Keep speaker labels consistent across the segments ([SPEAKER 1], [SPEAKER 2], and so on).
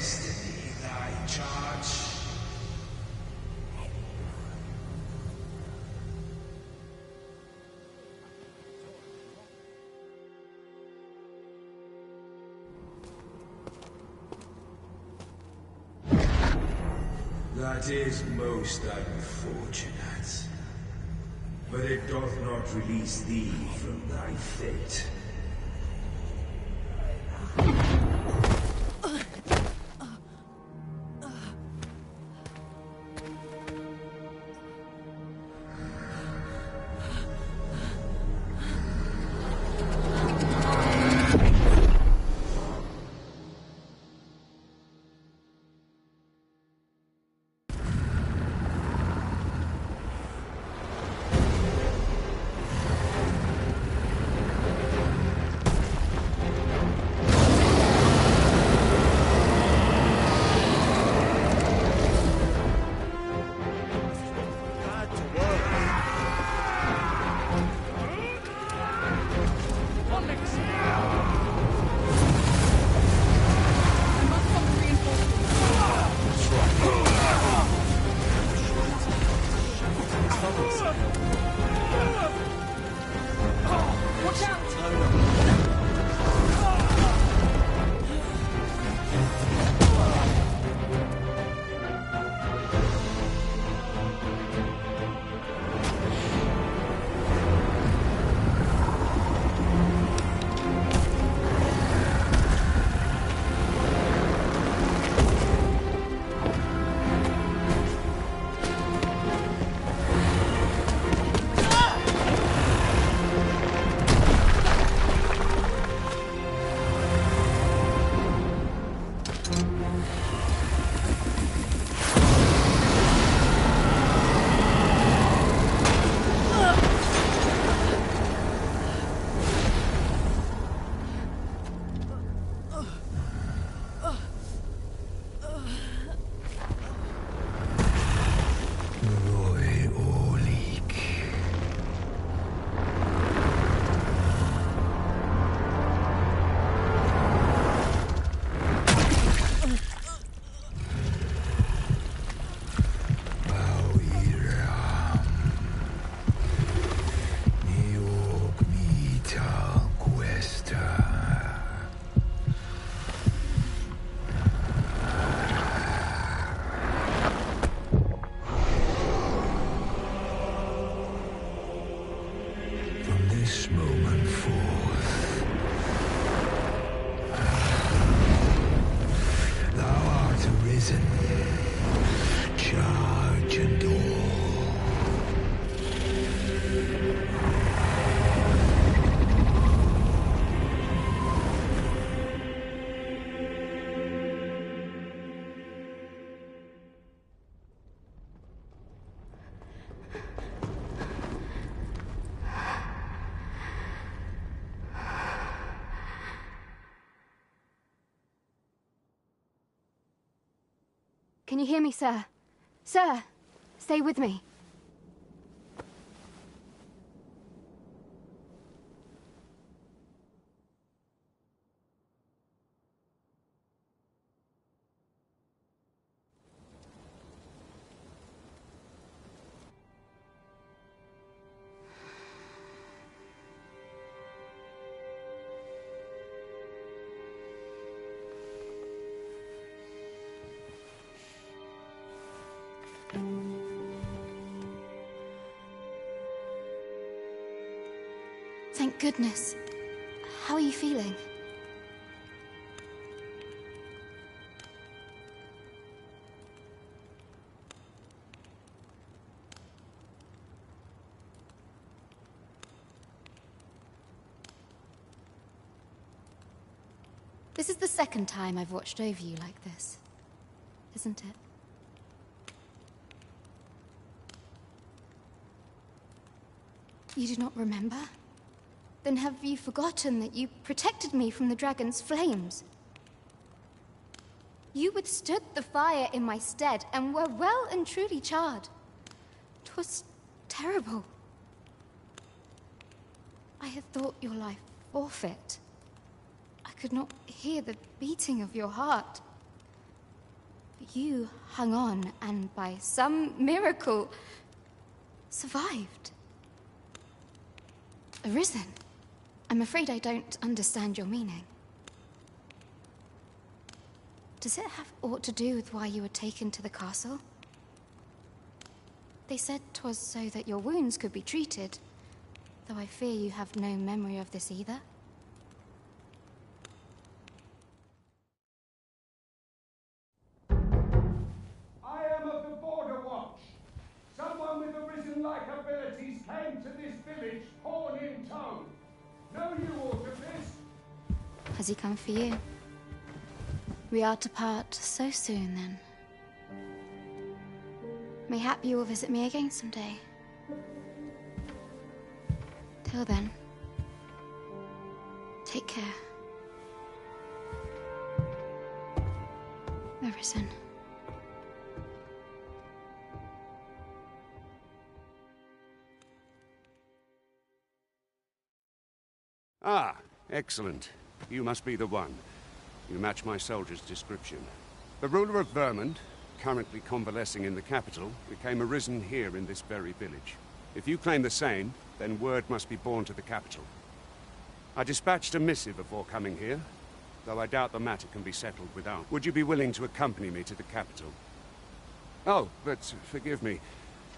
[SPEAKER 1] destiny thy charge? That is most unfortunate. But it doth not release thee from thy fate.
[SPEAKER 2] Can you hear me, sir? Sir, stay with me. Thank goodness. How are you feeling? This is the second time I've watched over you like this, isn't it? You do not remember? Then have you forgotten that you protected me from the dragon's flames? You withstood the fire in my stead and were well and truly charred. 'Twas terrible. I had thought your life forfeit. I could not hear the beating of your heart. You hung on and by some miracle survived. Arisen. I'm afraid I don't understand your meaning. Does it have aught to do with why you were taken to the castle? They said 'twas so that your wounds could be treated, though I fear you have no memory of this either.
[SPEAKER 3] I am of the Border Watch. Someone with arisen-like abilities came to this village, horn in tow. Know you aught of this?
[SPEAKER 2] Has he come for you? We are to part so soon, then. Mayhap you will visit me again someday. Till then, take care. Arisen.
[SPEAKER 4] Ah, excellent. You must be the one. You match my soldier's description. The ruler of Vermund, currently convalescing in the capital, became arisen here in this very village. If you claim the same, then word must be borne to the capital. I dispatched a missive before coming here, though I doubt the matter can be settled without. Would you be willing to accompany me to the capital? Oh, but forgive me.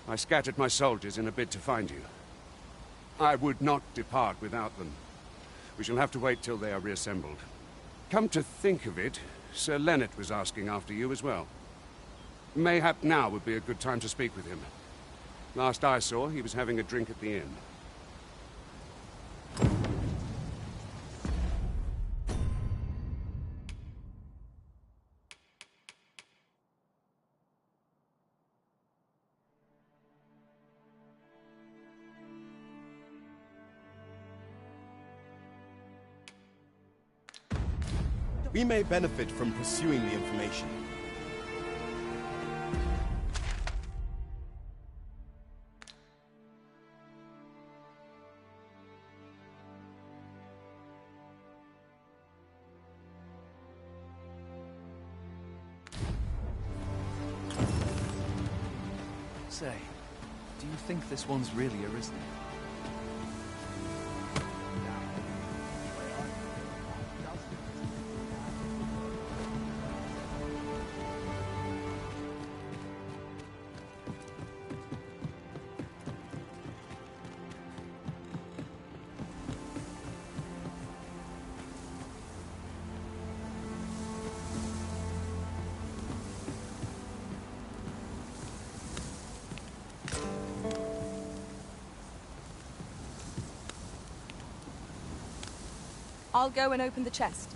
[SPEAKER 4] I scattered my soldiers in a bid to find you. I would not depart without them. We shall have to wait till they are reassembled. Come to think of it, Sir Leonard was asking after you as well. Mayhap now would be a good time to speak with him. Last I saw, he was having a drink at the inn.
[SPEAKER 5] We may benefit from pursuing the information.
[SPEAKER 6] Say, do you think this one's really arisen?
[SPEAKER 7] I'll go and open the chest.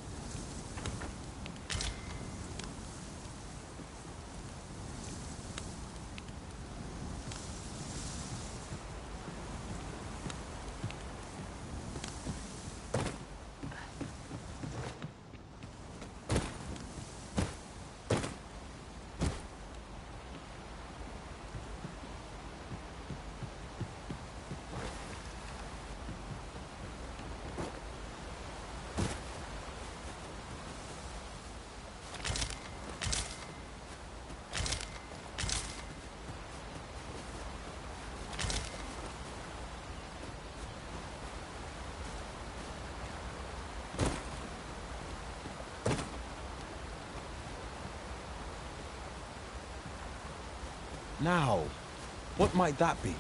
[SPEAKER 5] Now, what might that be?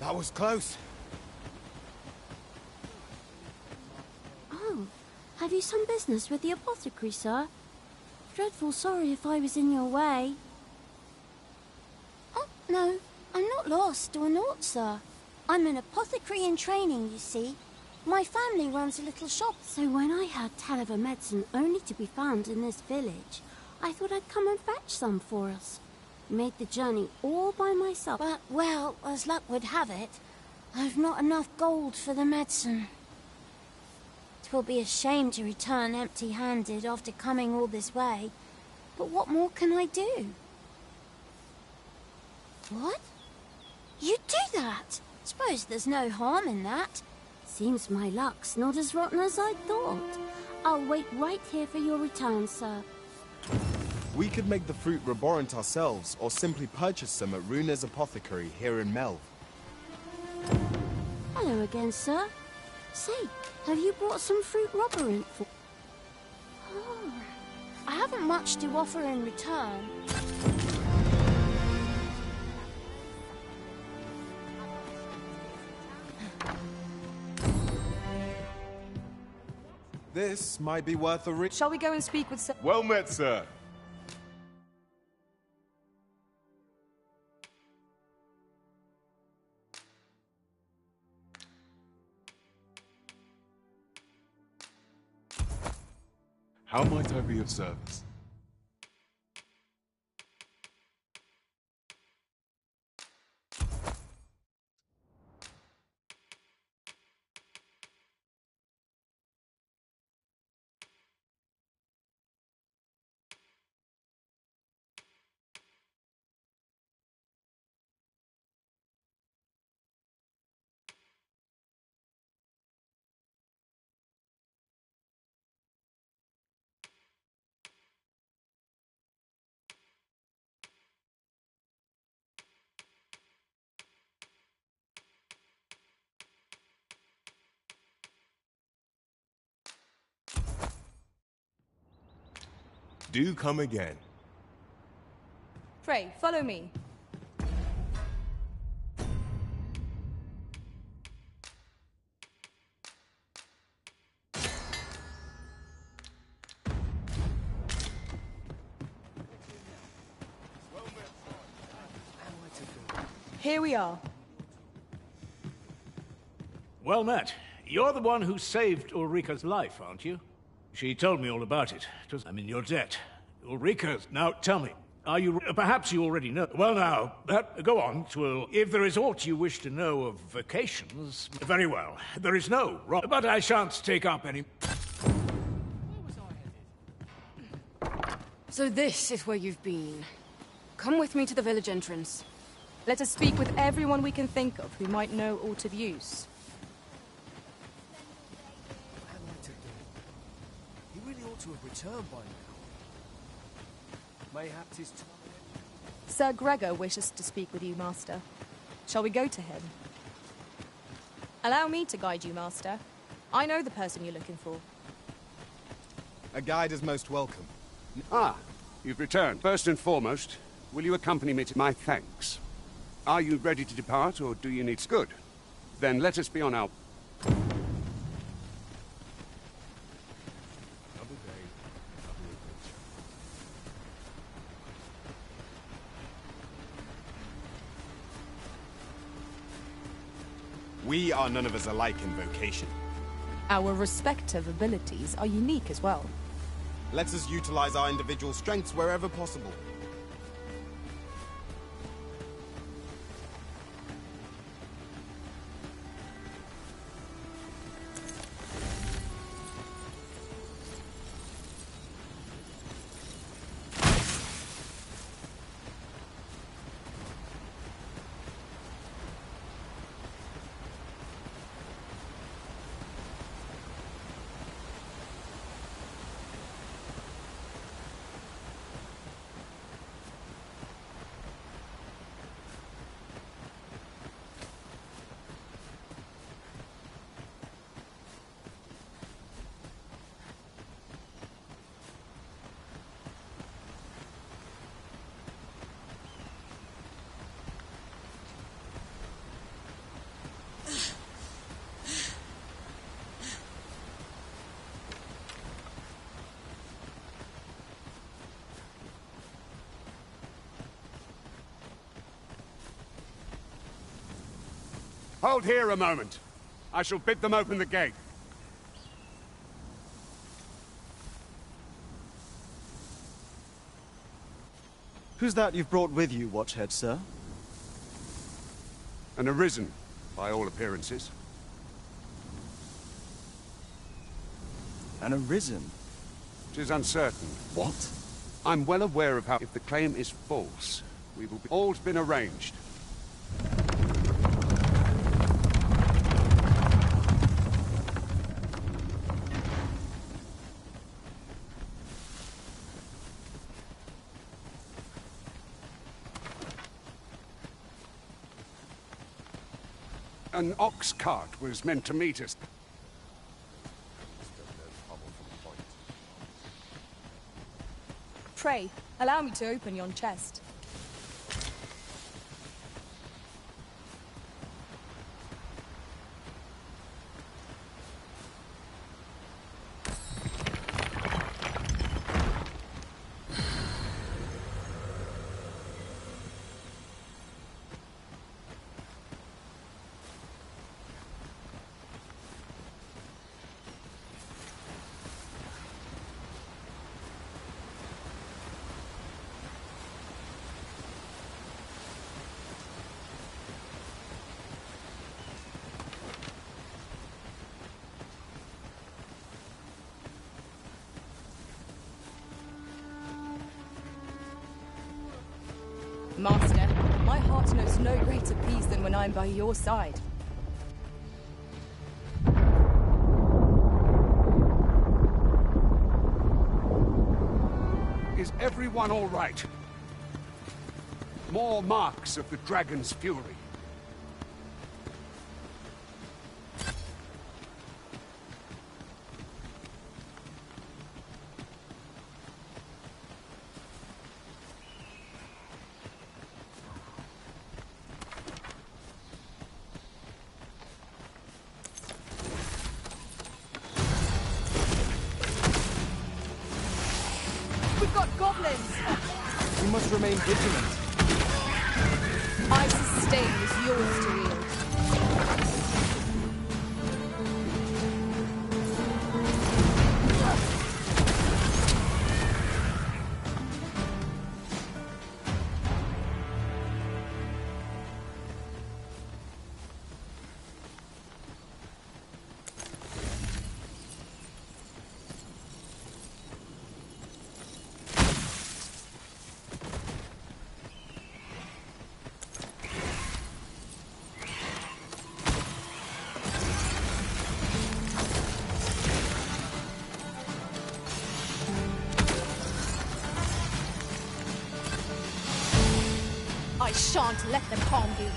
[SPEAKER 5] That was close.
[SPEAKER 8] Oh, have you some business with the apothecary, sir? Dreadful sorry if I was in your way. Oh, no, I'm not lost or naught, sir. I'm an apothecary in training, you see. My family runs a little shop, so when I heard tell of a medicine only to be found in this village, I thought I'd come and fetch some for us. Made the journey all by myself, but, well, as luck would have it, I've not enough gold for the medicine. 'Twill be a shame to return empty-handed after coming all this way, but what more can I do? What? You do that? Suppose there's no harm in that. Seems my luck's not as rotten as I thought. I'll wait right here for your return, sir.
[SPEAKER 5] We could make the fruit reborant ourselves, or simply purchase some at Runa's apothecary here in Melv.
[SPEAKER 8] Hello again, sir. Say, have you brought some fruit roborant for... Oh, I haven't much to offer in return.
[SPEAKER 5] This might be worth a
[SPEAKER 7] Shall we go and speak with Sir...
[SPEAKER 5] Well met, sir.
[SPEAKER 9] How might I be of service? Do come again.
[SPEAKER 7] Pray, follow me. Here we are.
[SPEAKER 10] Well met. You're the one who saved Ulrika's life, aren't you? She told me all about it. I'm in your debt. Ulrika, now tell me, are you... Perhaps you already know. Well now, go on, Twill. If there is aught you wish to know of vacations... Very well. There is no wrong. But I shan't take up any...
[SPEAKER 7] So this is where you've been. Come with me to the village entrance. Let us speak with everyone we can think of who might know aught of use.
[SPEAKER 6] He really ought to have returned by now. Mayhaps his time...
[SPEAKER 7] Sir Gregor wishes to speak with you, Master. Shall we go to him? Allow me to guide you, Master. I know the person you're looking for.
[SPEAKER 5] A guide is most welcome.
[SPEAKER 4] Ah, you've returned. First and foremost, will you accompany me to my thanks? Are you ready to depart, or do you need... Good. Then let us be on our...
[SPEAKER 5] We are none of us alike in vocation.
[SPEAKER 7] Our respective abilities are unique as well.
[SPEAKER 5] Let us utilize our individual strengths wherever possible.
[SPEAKER 4] Hold here a moment. I shall bid them open the gate.
[SPEAKER 11] Who's that you've brought with you, Watchhead, sir?
[SPEAKER 4] An Arisen, by all appearances.
[SPEAKER 11] An Arisen?
[SPEAKER 4] 'Tis uncertain.
[SPEAKER 11] What?
[SPEAKER 4] I'm well aware of how, if the claim is false, we will be... All's been arranged. An ox cart was meant to meet us.
[SPEAKER 7] Pray, allow me to open yon chest. Master, my heart knows no greater peace than when I'm by your side.
[SPEAKER 4] Is everyone all right? More marks of the dragon's fury.
[SPEAKER 7] We've got goblins!
[SPEAKER 11] We must remain vigilant.
[SPEAKER 7] Ice's stain is yours to wield. I shan't let them harm you.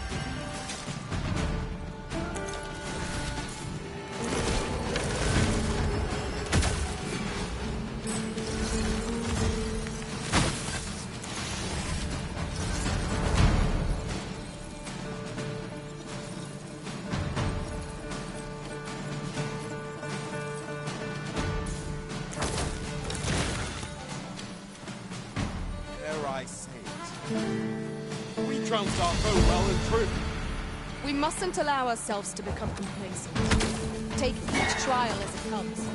[SPEAKER 5] Dare I say it? We trounced our foe well and true.
[SPEAKER 7] We mustn't allow ourselves to become complacent. Take each trial as it comes.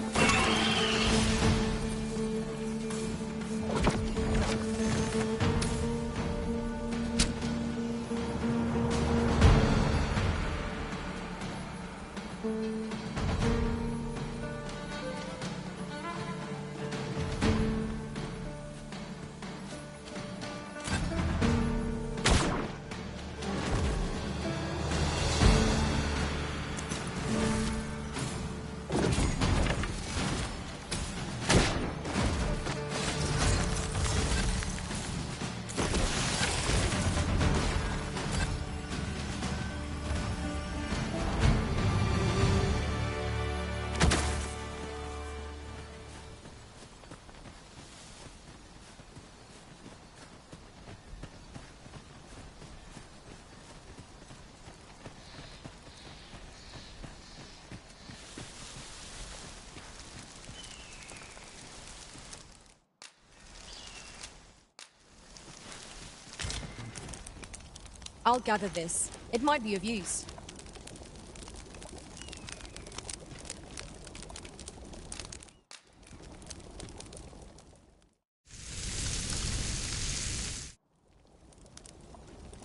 [SPEAKER 7] I'll gather this. It might be of use.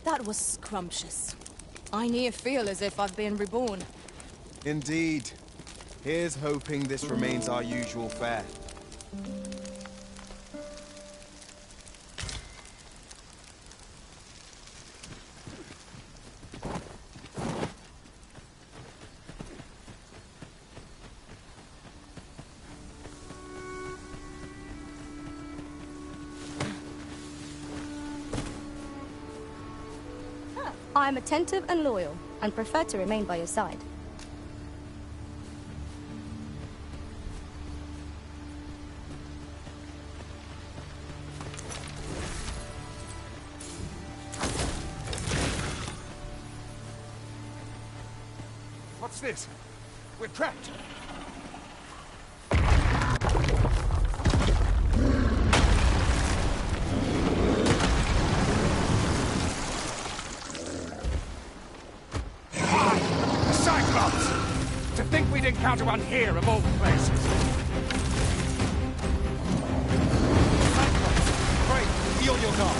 [SPEAKER 7] That was scrumptious. I near feel as if I've been reborn.
[SPEAKER 5] Indeed. Here's hoping this remains our usual fare.
[SPEAKER 12] I am attentive and loyal, and prefer to remain by your side.
[SPEAKER 4] What's this? We're trapped. To think we'd encounter one here of all places.
[SPEAKER 5] Great, be on your guard.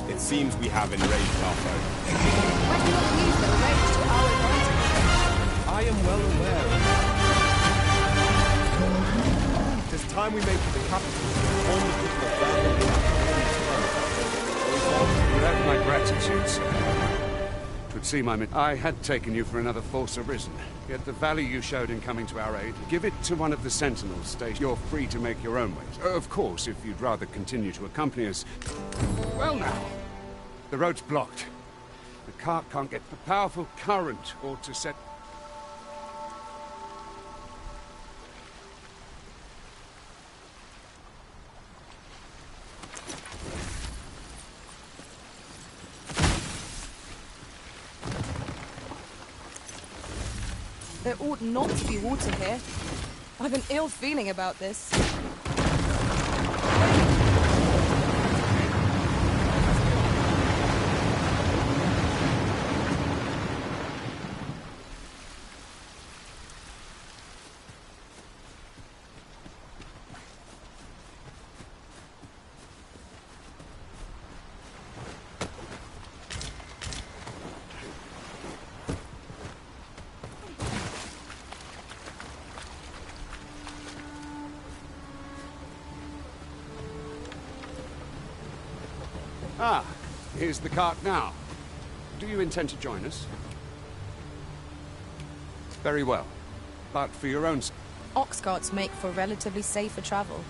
[SPEAKER 5] It seems we have enraged our foe.
[SPEAKER 7] Why do you not use the rage to our advantage?
[SPEAKER 5] I am well aware. It is time we make it the capital. All the people of Birmingham.
[SPEAKER 4] You have my gratitude, sir. Twould seem I had taken you for another false arisen. Yet the value you showed in coming to our aid, give it to one of the sentinels stationed. You're free to make your own ways. Of course, if you'd rather continue to accompany us. Well now, the road's blocked. The cart can't get the powerful current or to set...
[SPEAKER 7] There ought not to be water here. I've an ill feeling about this.
[SPEAKER 4] Ah, here's the cart now. Do you intend to join us? Very well. But for your own...
[SPEAKER 7] Ox carts make for relatively safer travel.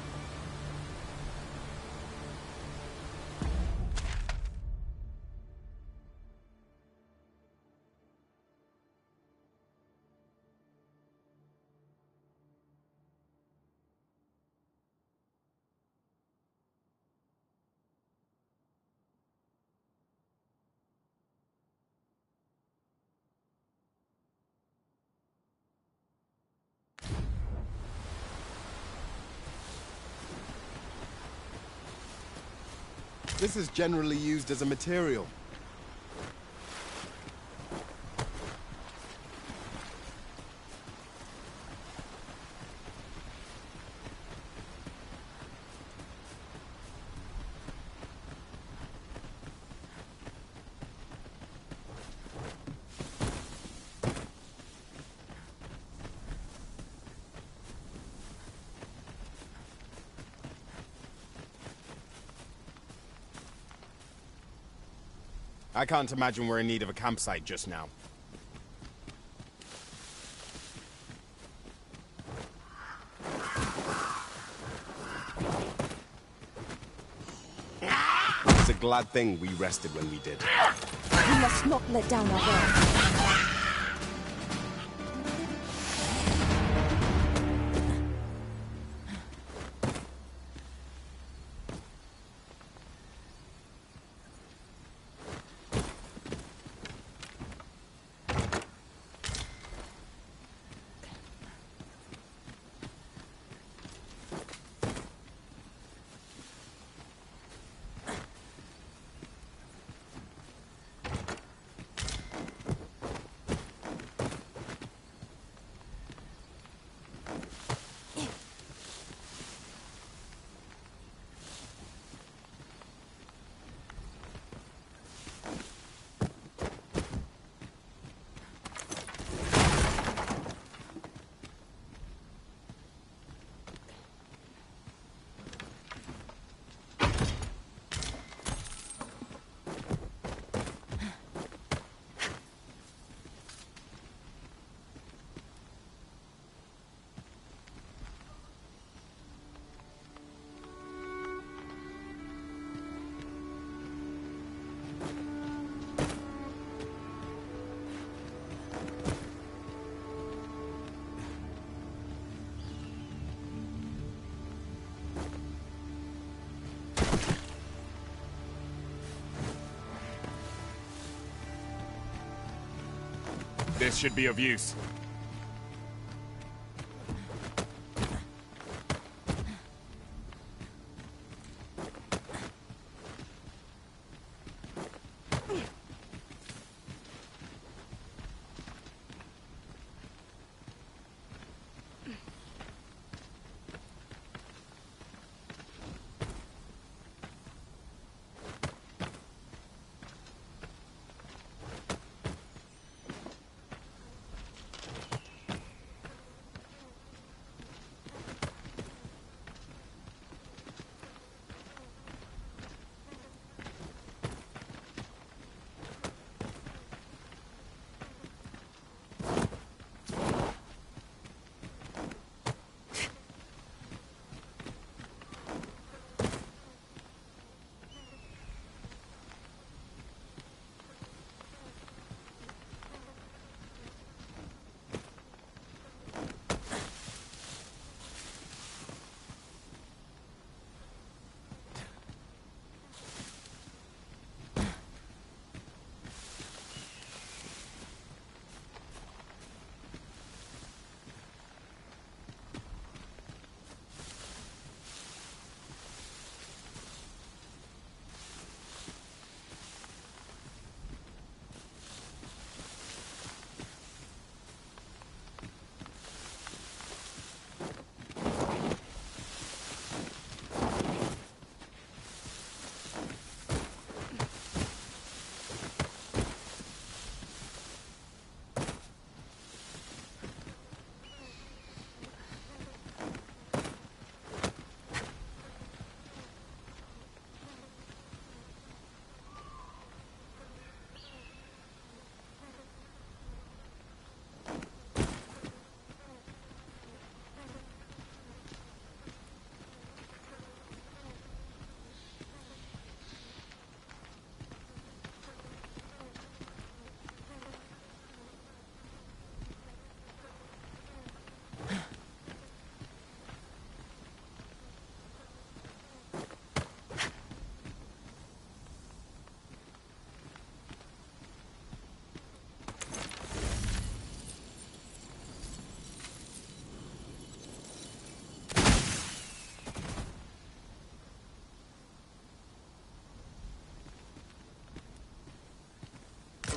[SPEAKER 5] This is generally used as a material. I can't imagine we're in need of a campsite just now. It's a glad thing we rested when we did.
[SPEAKER 12] We must not let down our guard.
[SPEAKER 5] This should be of use.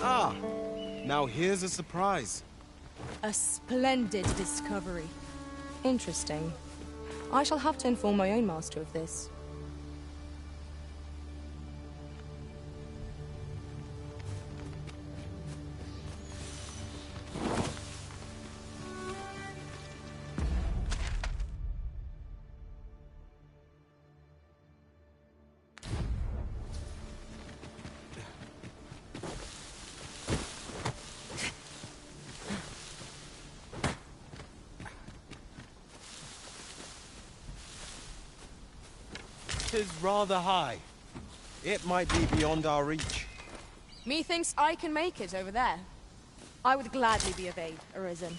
[SPEAKER 5] Ah, now here's a surprise.
[SPEAKER 7] A splendid discovery. Interesting. I shall have to inform my own master of this.
[SPEAKER 5] Is rather high. It might be beyond our reach.
[SPEAKER 7] Methinks I can make it over there. I would gladly be of aid, Arisen.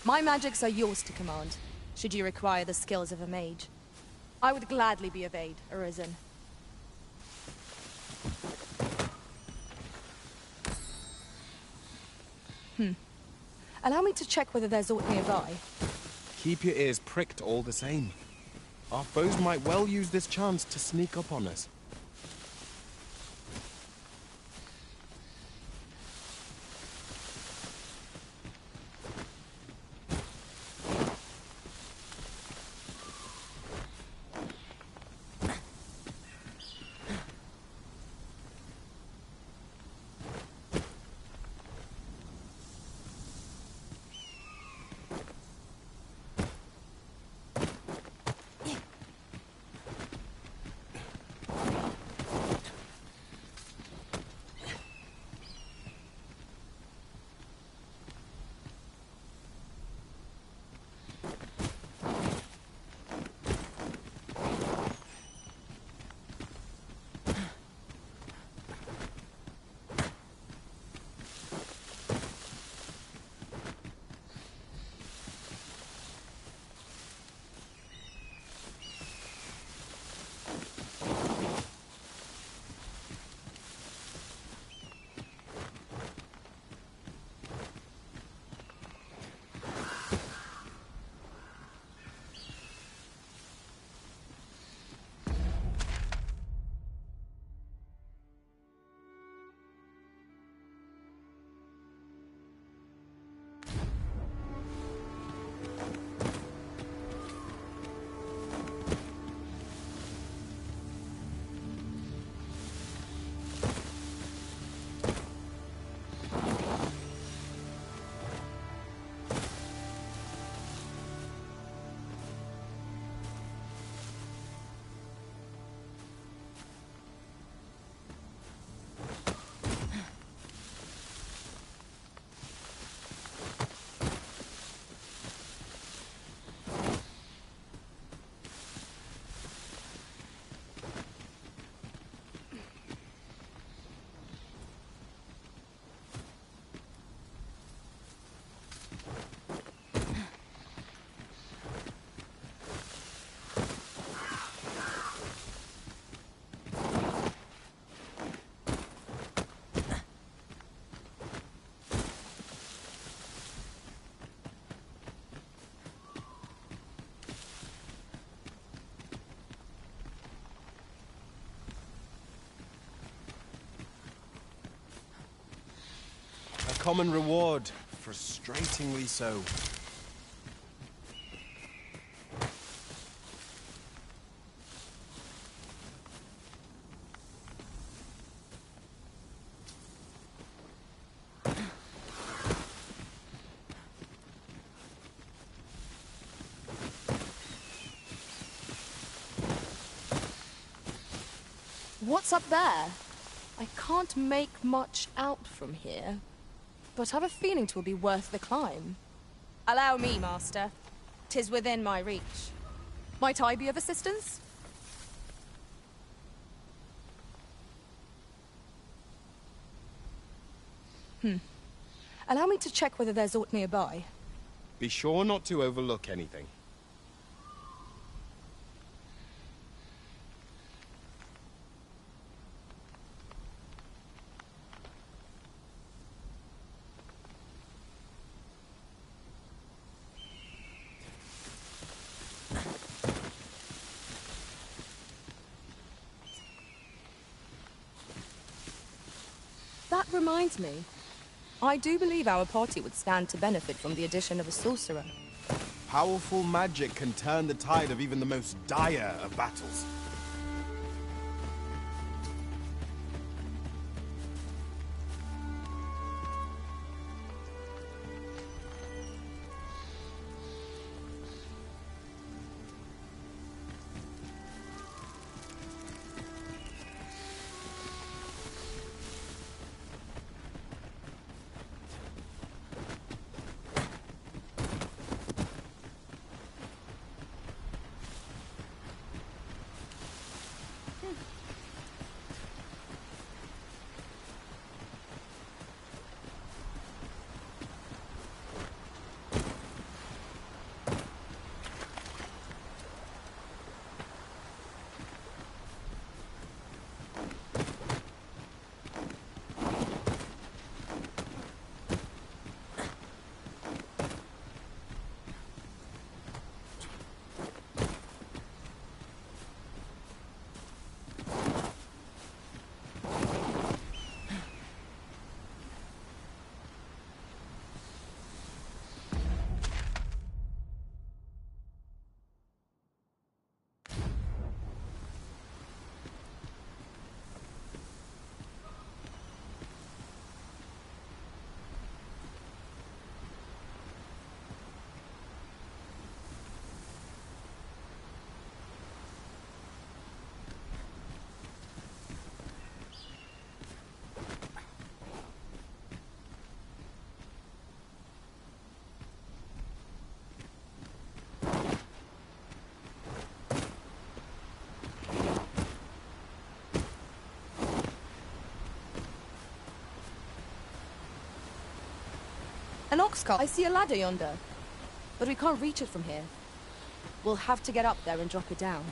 [SPEAKER 7] My magics are yours to command, should you require the skills of a mage. I would gladly be of aid, Arisen. Allow me to check whether there's aught nearby.
[SPEAKER 5] Keep your ears pricked all the same. Our foes might well use this chance to sneak up on us. common reward. Frustratingly so.
[SPEAKER 7] What's up there? I can't make much out from here, but I've a feeling 'twill be worth the climb.
[SPEAKER 12] Allow me, Master. 'Tis within my reach.
[SPEAKER 7] Might I be of assistance? Allow me to check whether there's aught nearby.
[SPEAKER 5] Be sure not to overlook anything.
[SPEAKER 7] That reminds me. I do believe our party would stand to benefit from the addition of a sorcerer.
[SPEAKER 5] Powerful magic can turn the tide of even the most dire of battles.
[SPEAKER 7] An ox cart. I see a ladder yonder. But we can't reach it from here. We'll have to get up there and drop it down.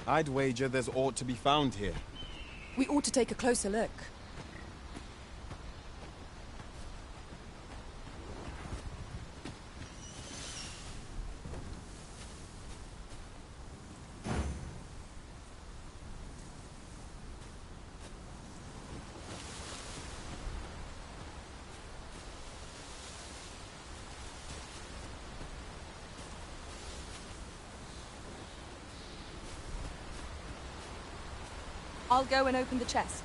[SPEAKER 5] I'd wager there's aught to be found here.
[SPEAKER 7] We ought to take a closer look. I'll go and open the chest.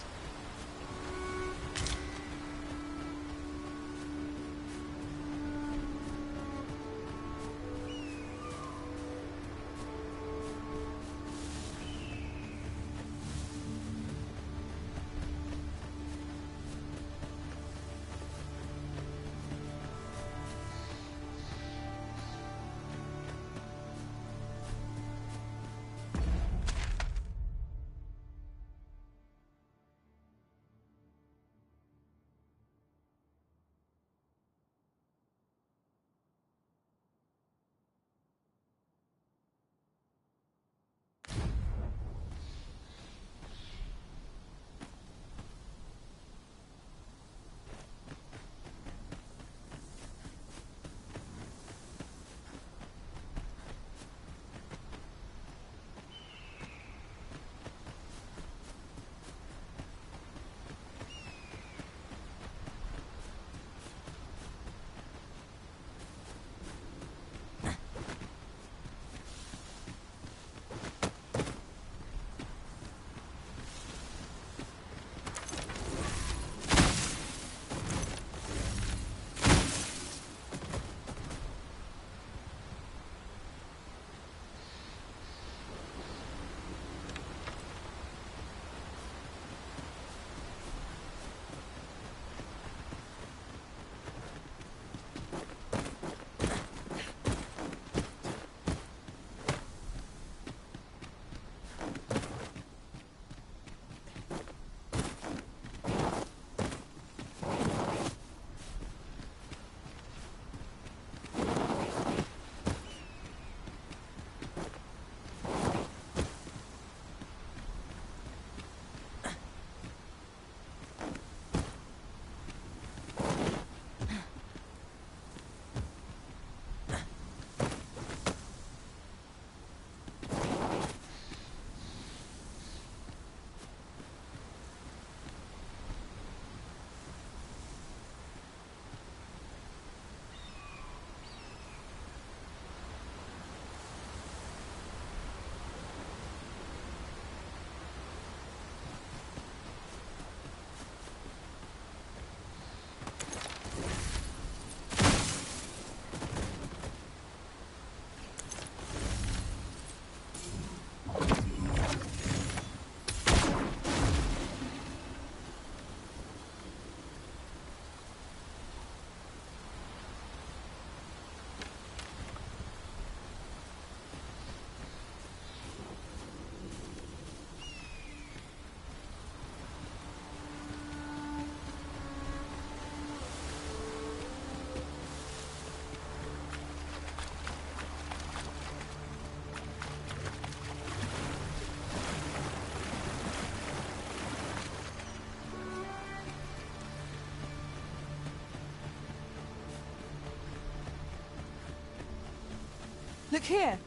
[SPEAKER 7] Look here!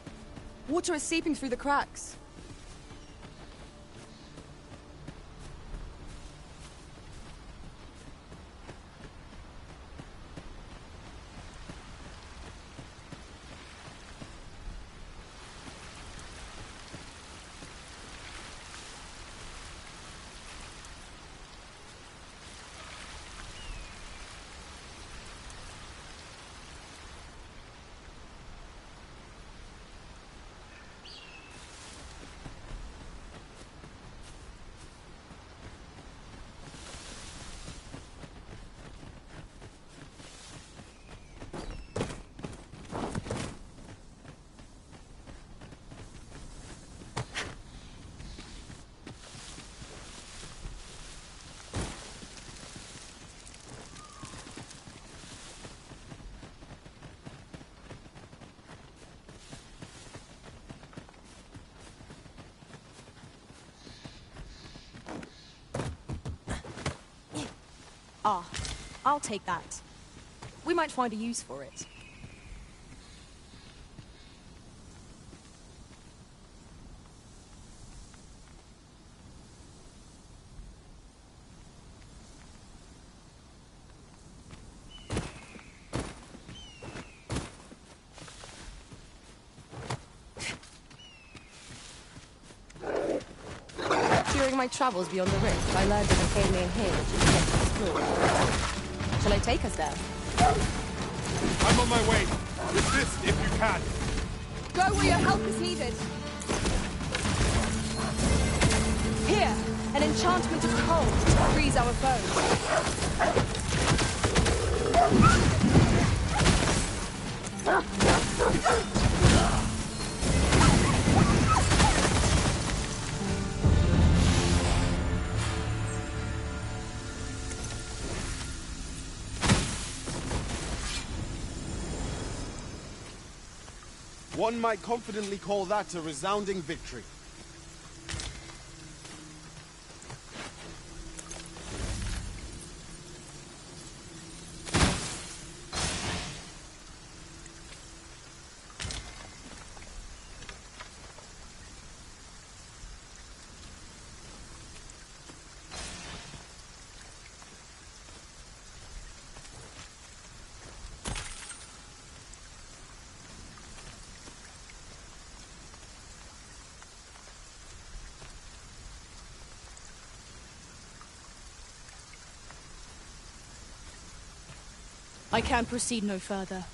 [SPEAKER 7] Water is seeping through the cracks.
[SPEAKER 12] Ah, I'll take that.
[SPEAKER 7] We might find a use for it.
[SPEAKER 12] During my travels beyond the rift, I learned of a cave near here which is yet to explore. Shall I take us there?
[SPEAKER 9] I'm on my way. Resist if you can.
[SPEAKER 7] Go where your help is needed. Here, an enchantment of cold to freeze our foes.
[SPEAKER 5] One might confidently call that a resounding victory.
[SPEAKER 7] I can proceed no further.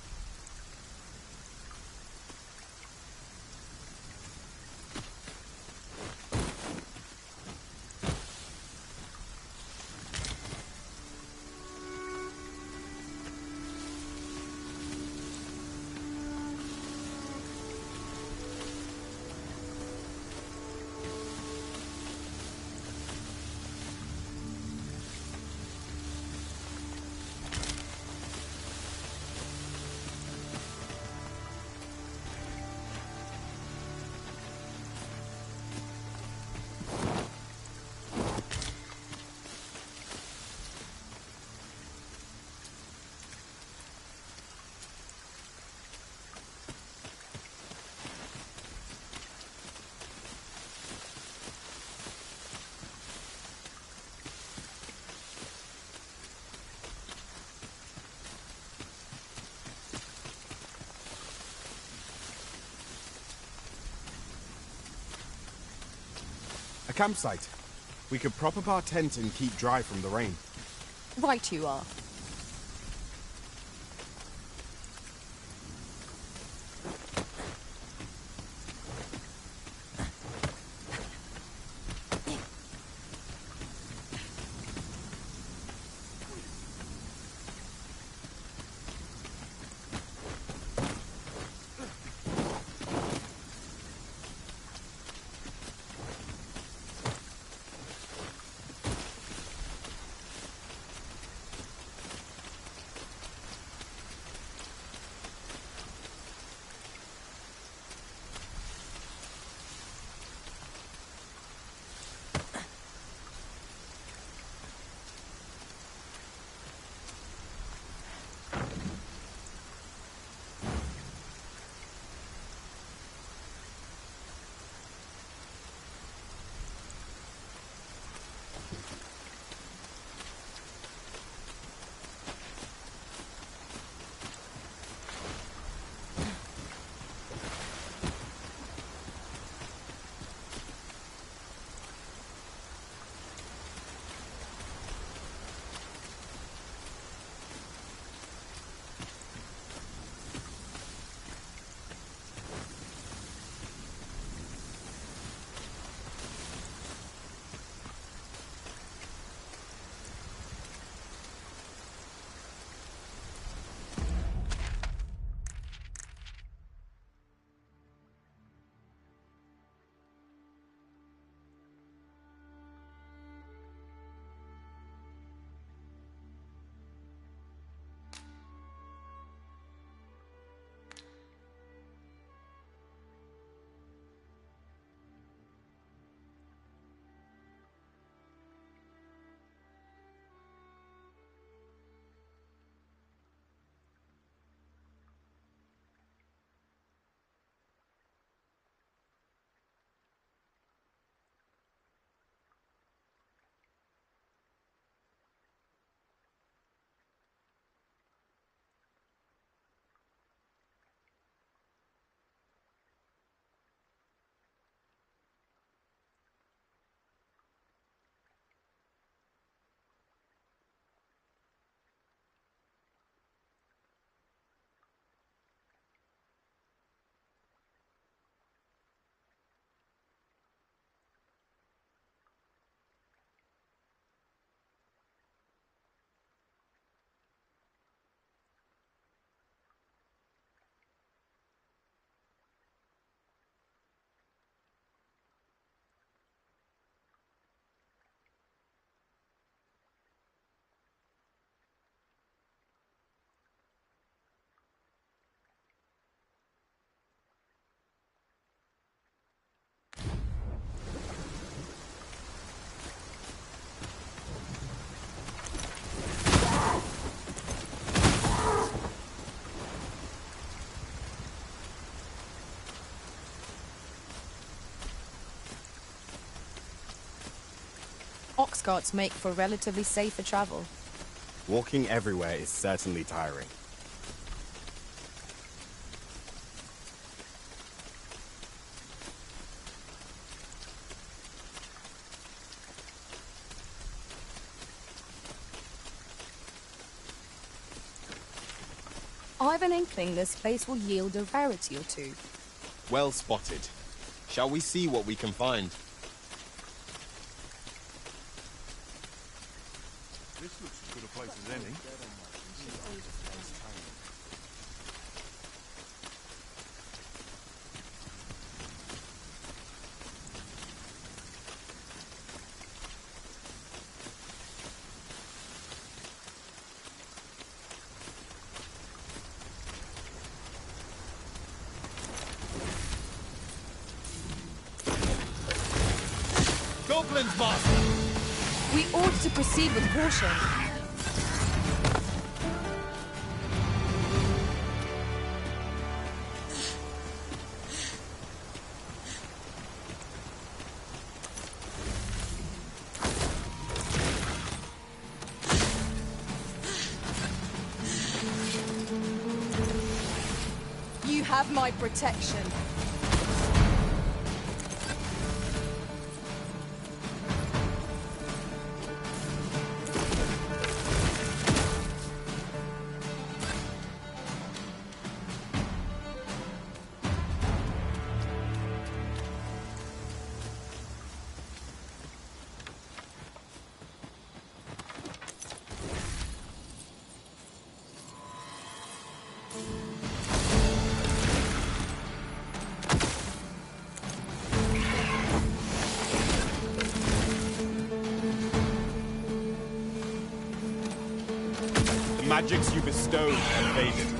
[SPEAKER 5] A campsite. We could prop up our tent and keep dry from the rain.
[SPEAKER 7] Right you are.
[SPEAKER 12] ox carts make for relatively safer travel.
[SPEAKER 5] Walking everywhere is certainly tiring.
[SPEAKER 12] I've an inkling this place will yield a rarity or two.
[SPEAKER 5] Well spotted. Shall we see what we can find?
[SPEAKER 9] This looks as good a place as any.
[SPEAKER 5] Goblins, master!
[SPEAKER 12] We ought to proceed with caution. You have my protection.
[SPEAKER 5] Magics you bestowed have faded.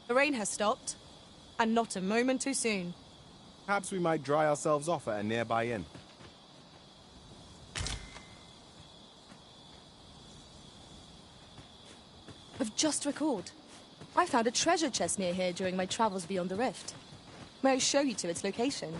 [SPEAKER 12] The rain has stopped, and not a moment too soon.
[SPEAKER 5] Perhaps we might dry ourselves off at a nearby inn.
[SPEAKER 12] I've just recalled. I found a treasure chest near here during my travels beyond the rift. May I show you to its location?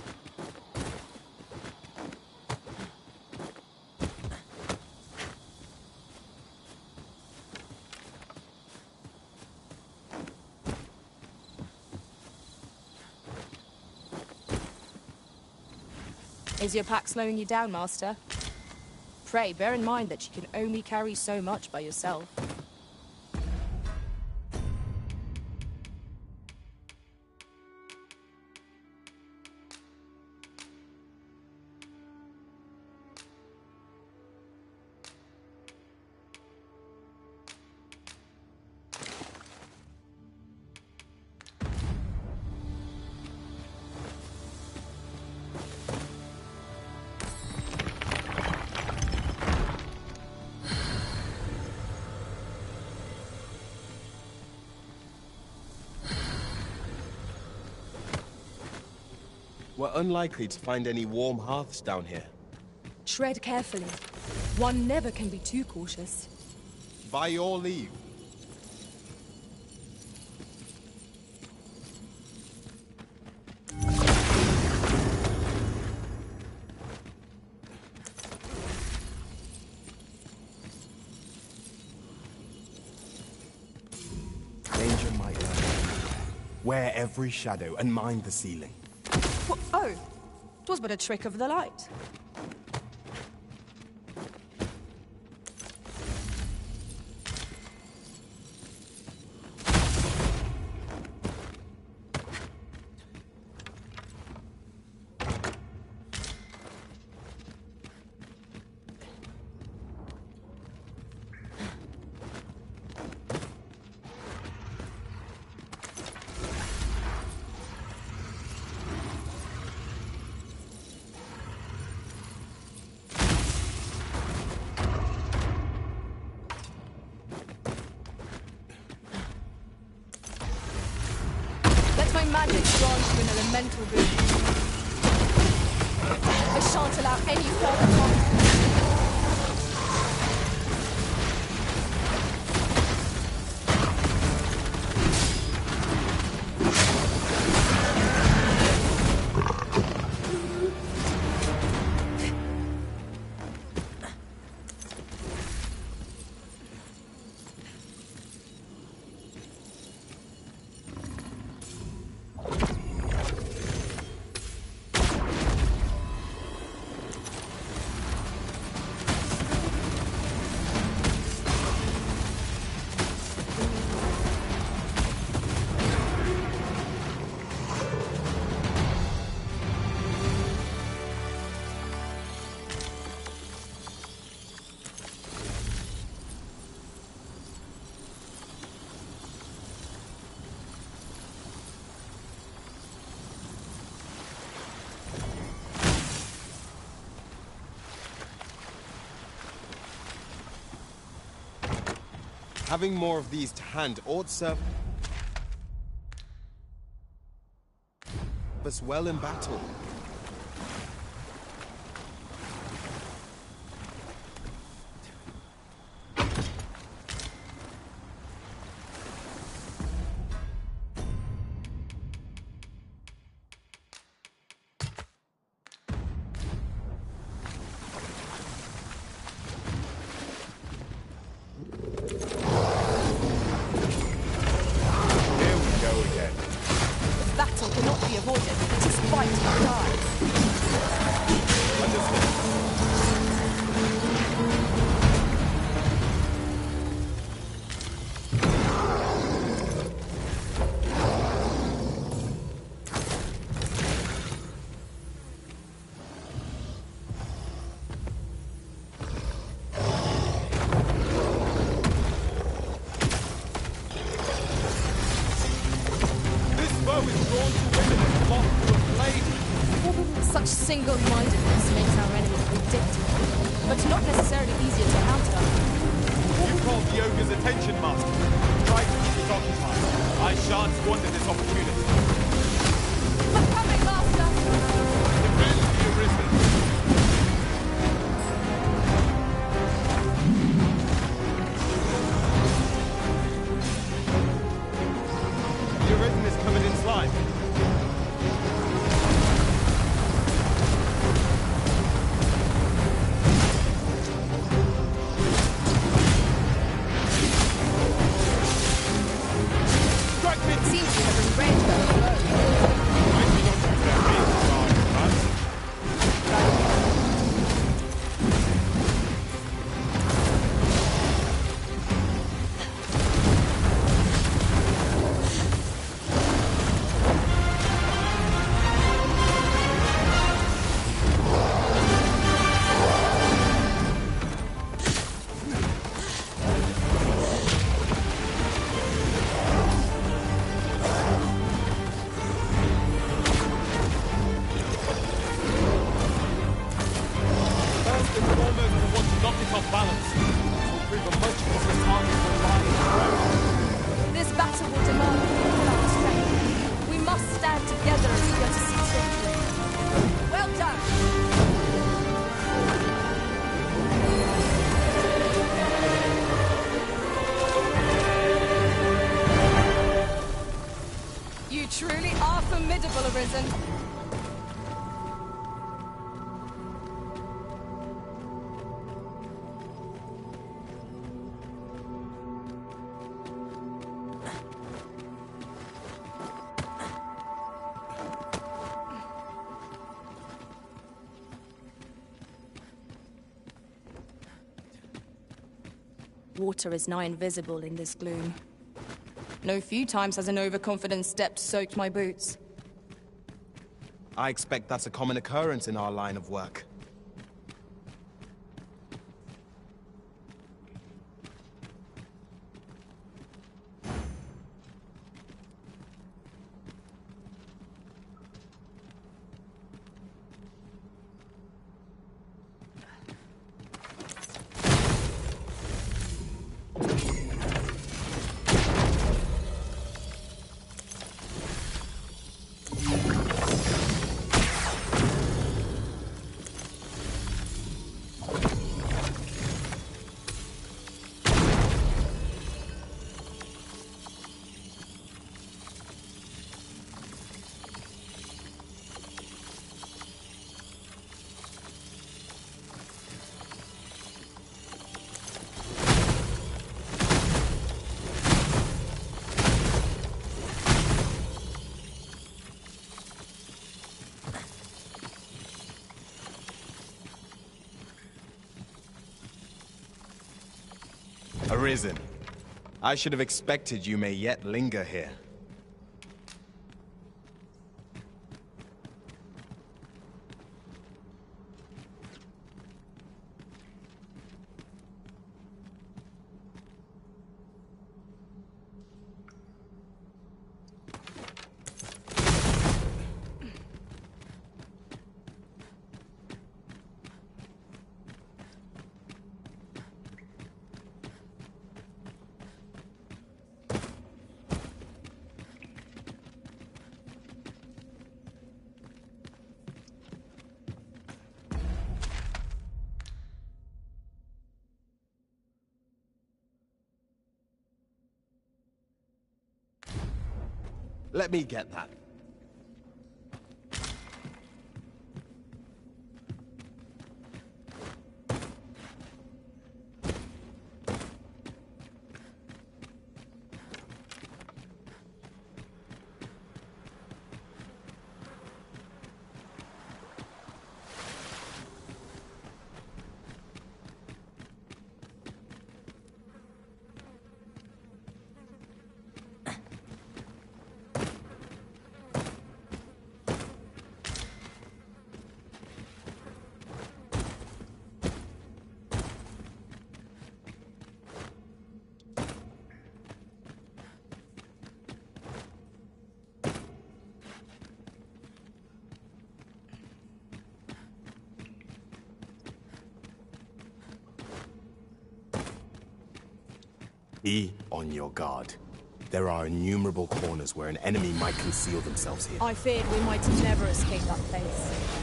[SPEAKER 12] Is your pack slowing you down, Master? Pray, bear in mind that you can only carry so much by yourself.
[SPEAKER 5] We're unlikely to find any warm hearths down here.
[SPEAKER 12] Tread carefully. One never can be too cautious.
[SPEAKER 5] By your leave. Danger might lurk. Wear every shadow and mind the ceiling.
[SPEAKER 12] Oh, 'twas but a trick of the light. magic grants you an elemental boost. I shan't allow any further contact.
[SPEAKER 5] Having more of these to hand ought serve us well in battle.
[SPEAKER 12] Single-mindedness makes our enemies predictable, but not necessarily easier to counter.
[SPEAKER 9] You called the ogre's attention, Master. Try to keep us occupied. I shan't squander this opportunity.
[SPEAKER 12] I'm coming, Master!
[SPEAKER 9] Defend the Arisen. The Arisen is covered in slime.
[SPEAKER 12] Truly are formidable, Arisen. Water is nigh invisible in this gloom. No few times has an overconfident step soaked my boots.
[SPEAKER 5] I expect that's a common occurrence in our line of work. Arisen. I should have expected you may yet linger here. Let me get that. Be on your guard. There are innumerable corners where an enemy might conceal themselves here.
[SPEAKER 12] I feared we might never escape that place.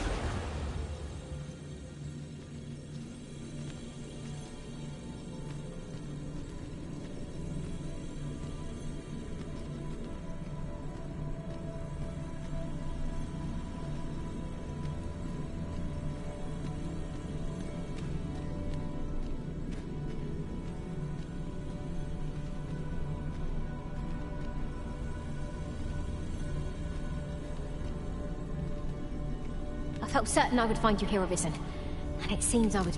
[SPEAKER 13] I felt certain I would find you here, Arisen. And it seems I was...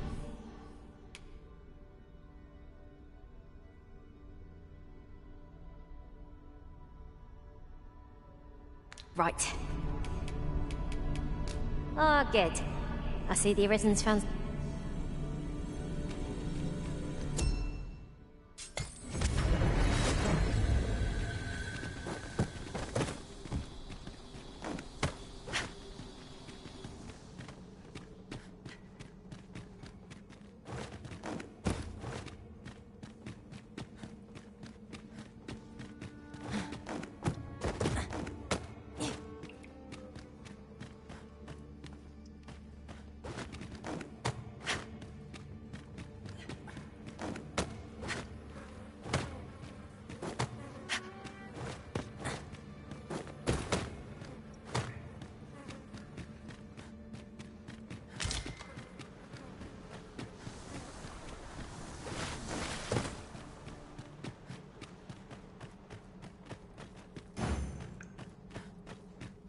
[SPEAKER 13] right. Ah, good. I see the Arisen's found...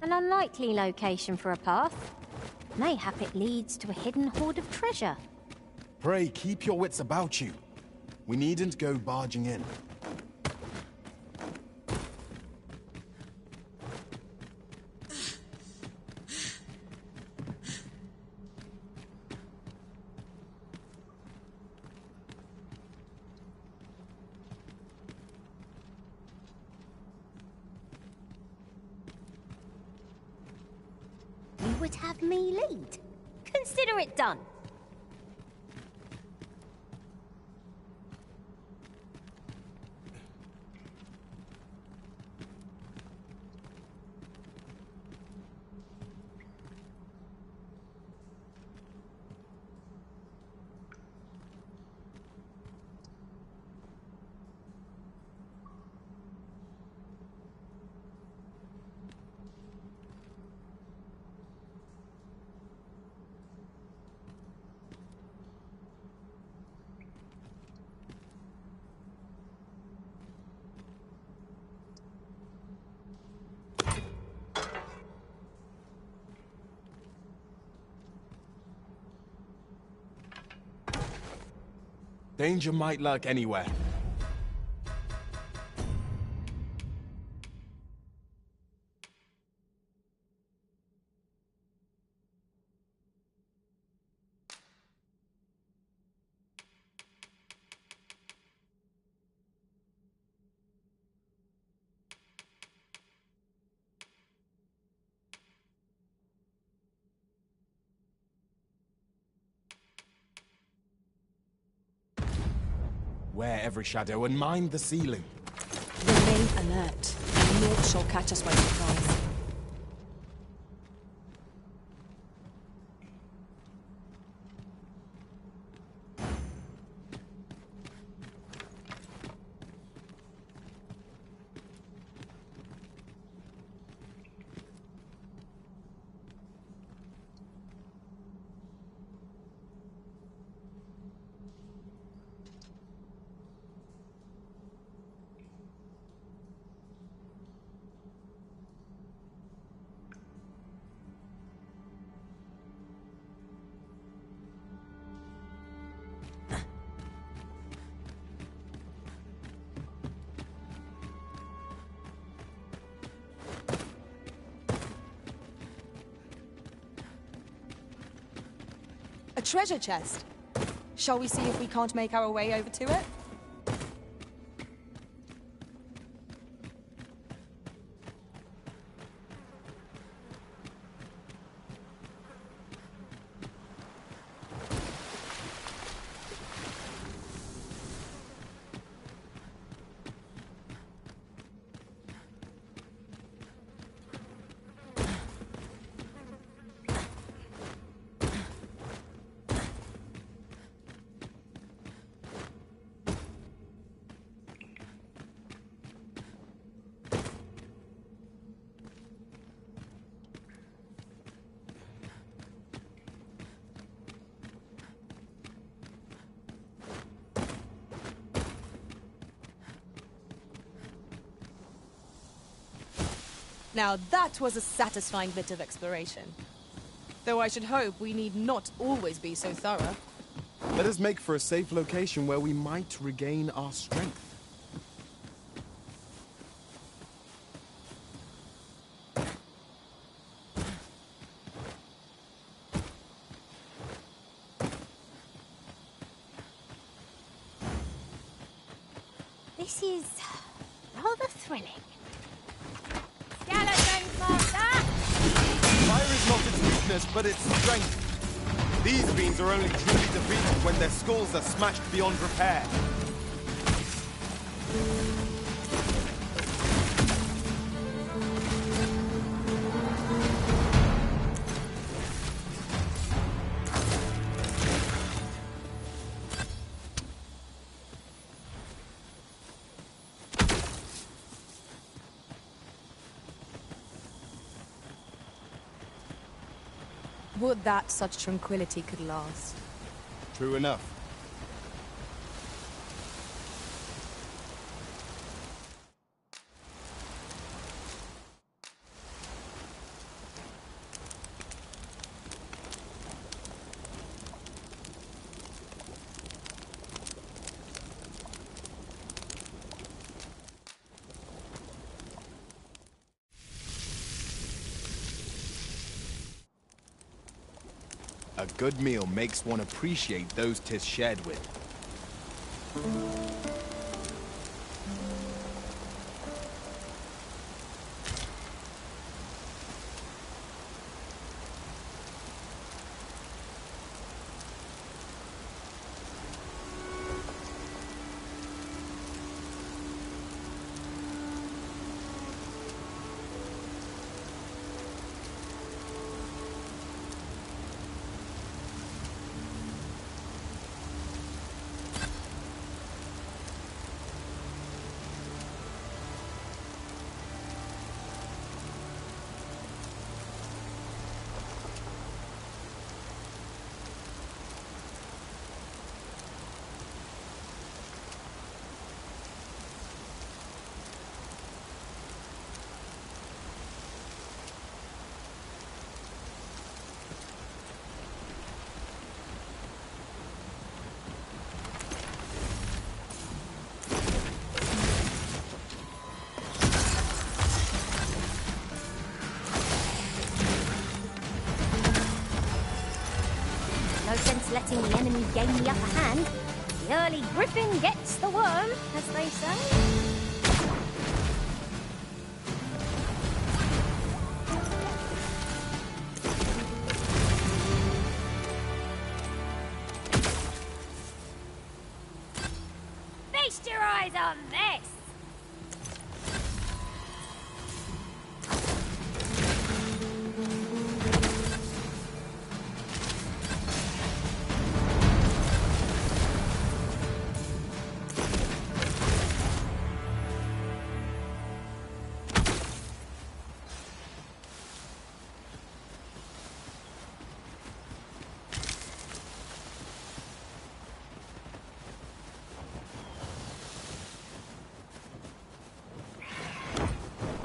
[SPEAKER 13] An unlikely location for a path. Mayhap it leads to a hidden hoard of treasure.
[SPEAKER 5] Pray, keep your wits about you. We needn't go barging in.
[SPEAKER 13] You would have me lead. Consider it done.
[SPEAKER 5] Danger might lurk anywhere. Wear every shadow and mind the ceiling.
[SPEAKER 12] Remain alert. Naught shall catch us by surprise. A treasure chest. Shall we see if we can't make our way over to it? Now that was a satisfying bit of exploration. Though I should hope we need not always be so thorough.
[SPEAKER 5] Let us make for a safe location where we might regain our strength.
[SPEAKER 13] This is rather thrilling. Skeletons, Master!
[SPEAKER 5] Fire is not its weakness, but its strength. These beings are only truly defeated when their skulls are smashed beyond repair.
[SPEAKER 12] Would that such tranquility could last.
[SPEAKER 5] True enough. A good meal makes one appreciate those 'tis shared with.
[SPEAKER 13] No sense letting the enemy gain the upper hand. The early griffin gets the worm, as they say. your eyes on this!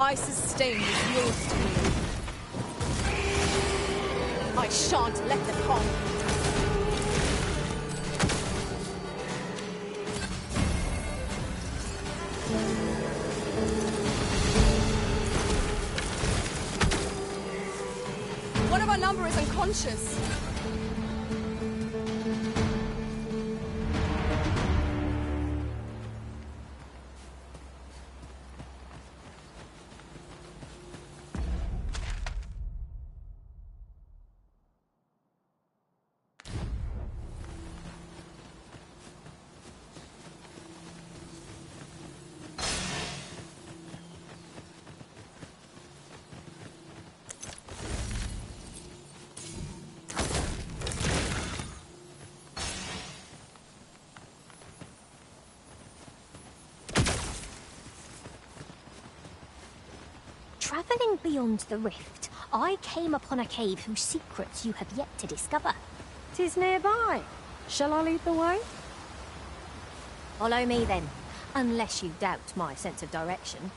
[SPEAKER 12] I sustain is yours to wield. I shan't let them harm you. One of our number is unconscious.
[SPEAKER 13] Travelling beyond the rift, I came upon a cave whose secrets you have yet to discover.
[SPEAKER 14] 'Tis nearby. Shall I lead the way?
[SPEAKER 13] Follow me then, unless you doubt my sense of direction.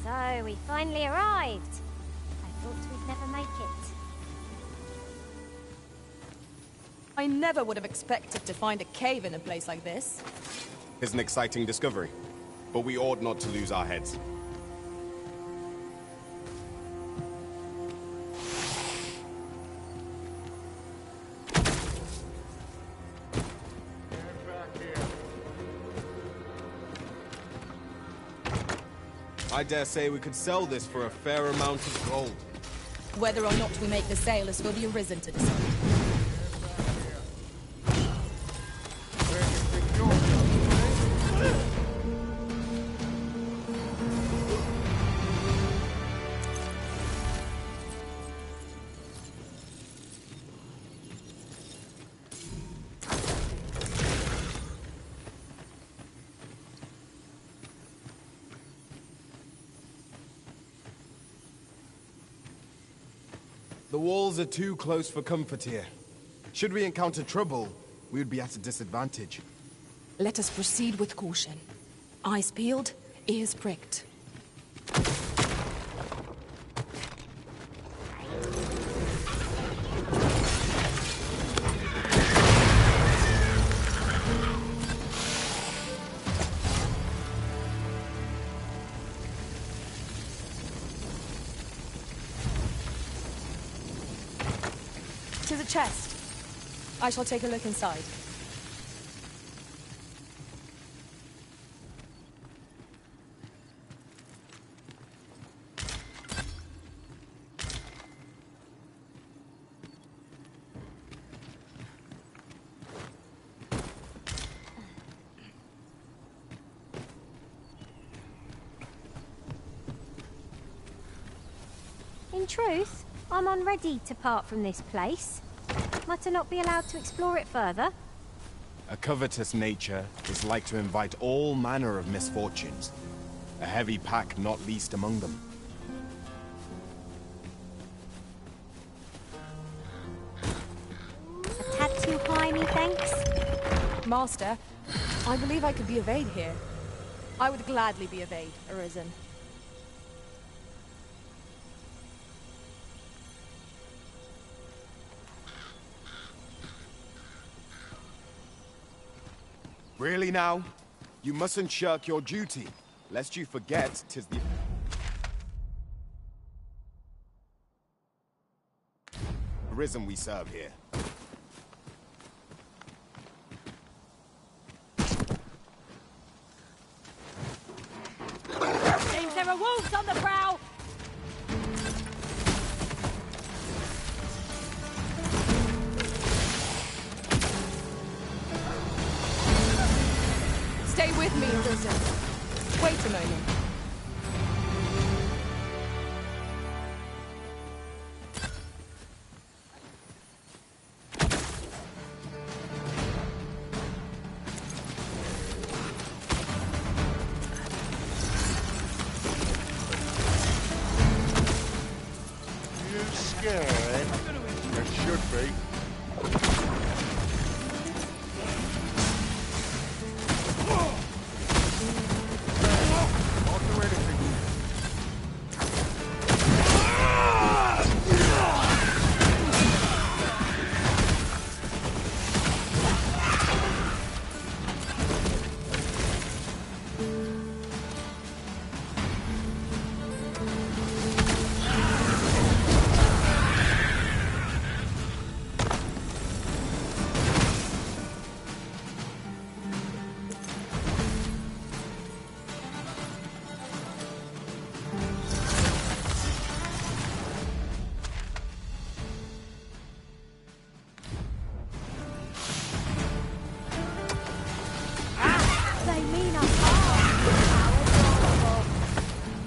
[SPEAKER 13] So, we finally arrived. I thought we'd never make it.
[SPEAKER 12] I never would have expected to find a cave in a place like this.
[SPEAKER 5] It's an exciting discovery, but we ought not to lose our heads. I dare say we could sell this for a fair amount of gold.
[SPEAKER 12] Whether or not we make the sale is for the Arisen to decide.
[SPEAKER 5] The walls are too close for comfort here. Should we encounter trouble, we would be at a disadvantage.
[SPEAKER 12] Let us proceed with caution. Eyes peeled, ears pricked. To the chest. I shall take a look inside.
[SPEAKER 13] In truth, I'm unready to part from this place. Might I not be allowed to explore it further?
[SPEAKER 5] A covetous nature is like to invite all manner of misfortunes. A heavy pack not least among them.
[SPEAKER 13] A tad too high, methinks.
[SPEAKER 12] Master, I believe I could be of aid here. I would gladly be of aid, Arisen.
[SPEAKER 5] Really now? You mustn't shirk your duty, lest you forget 'tis the Arisen we serve here.
[SPEAKER 12] Stay with me, Risen. Wait a moment.
[SPEAKER 15] It should be. I'll do anything.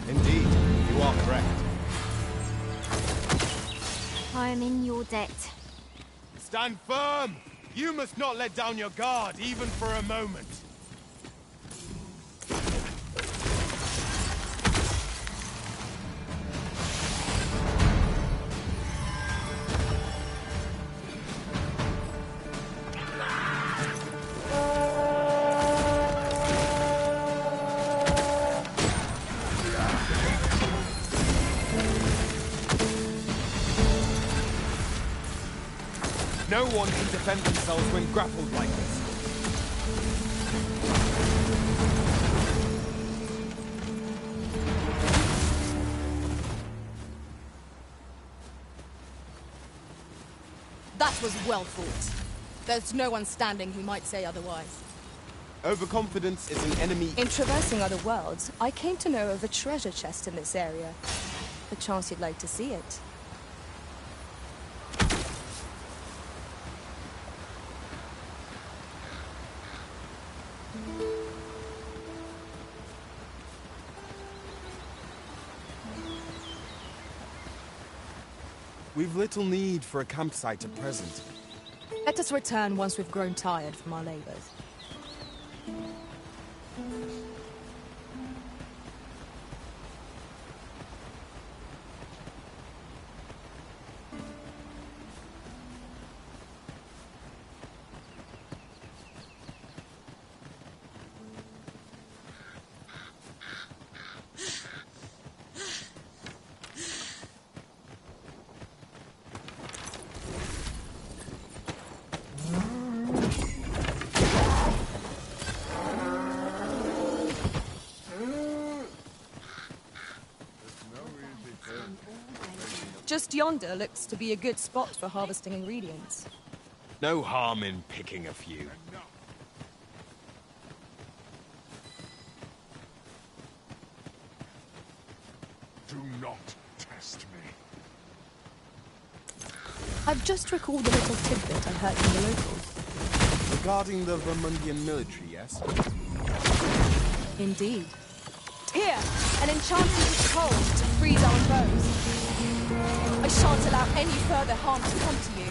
[SPEAKER 5] Indeed, you are correct.
[SPEAKER 13] I am in your debt.
[SPEAKER 5] Stand firm! You must not let down your guard, even for a moment. No one can defend themselves when grappled like this.
[SPEAKER 12] That was well fought. There's no one standing who might say otherwise.
[SPEAKER 5] Overconfidence is an enemy.
[SPEAKER 12] In traversing other worlds, I came to know of a treasure chest in this area. Perchance you'd like to see it.
[SPEAKER 5] We've little need for a campsite at present.
[SPEAKER 12] Let us return once we've grown tired from our labors. Just yonder looks to be a good spot for harvesting ingredients.
[SPEAKER 5] No harm in picking a few.
[SPEAKER 15] Do not test me.
[SPEAKER 12] I've just recalled a little tidbit I heard from the locals.
[SPEAKER 5] Regarding the Vermundian military, yes?
[SPEAKER 12] Indeed. Here, an enchanted cold to freeze our foes. I shan't allow any further harm to come to you.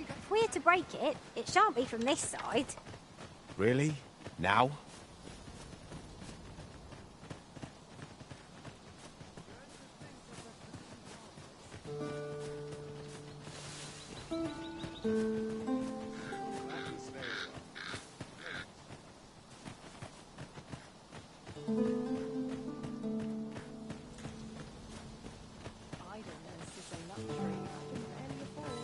[SPEAKER 13] If we're to break it, it shan't be from this side.
[SPEAKER 5] Really? Now?
[SPEAKER 12] Idleness is a luxury I can barely afford.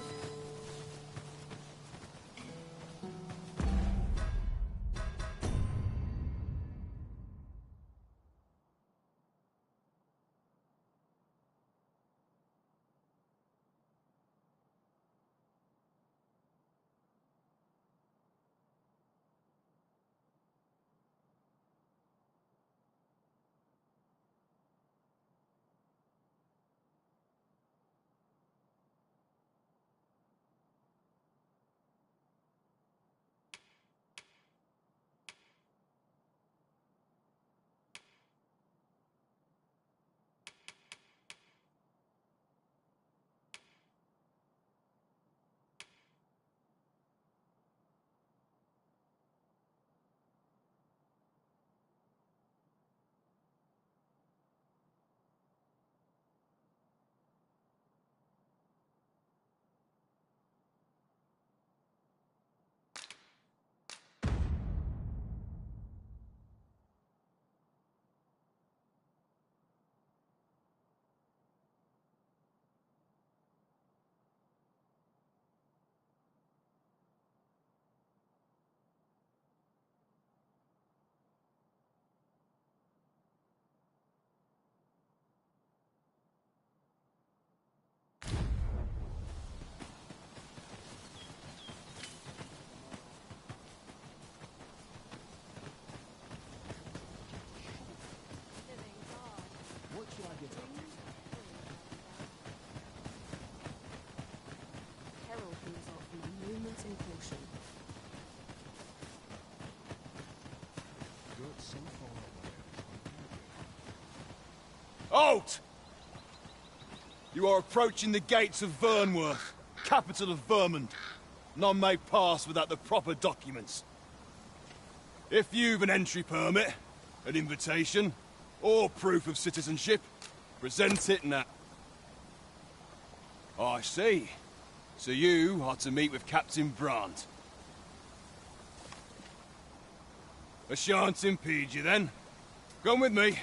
[SPEAKER 12] Herald can result from a moment's impulsion.
[SPEAKER 5] Halt! You are approaching the gates of Vernworth, capital of Vermund. None may pass without the proper documents. If you've an entry permit, an invitation, or proof of citizenship, present it now. I see. So you are to meet with Captain Brandt. I shan't impede you then. Come with me.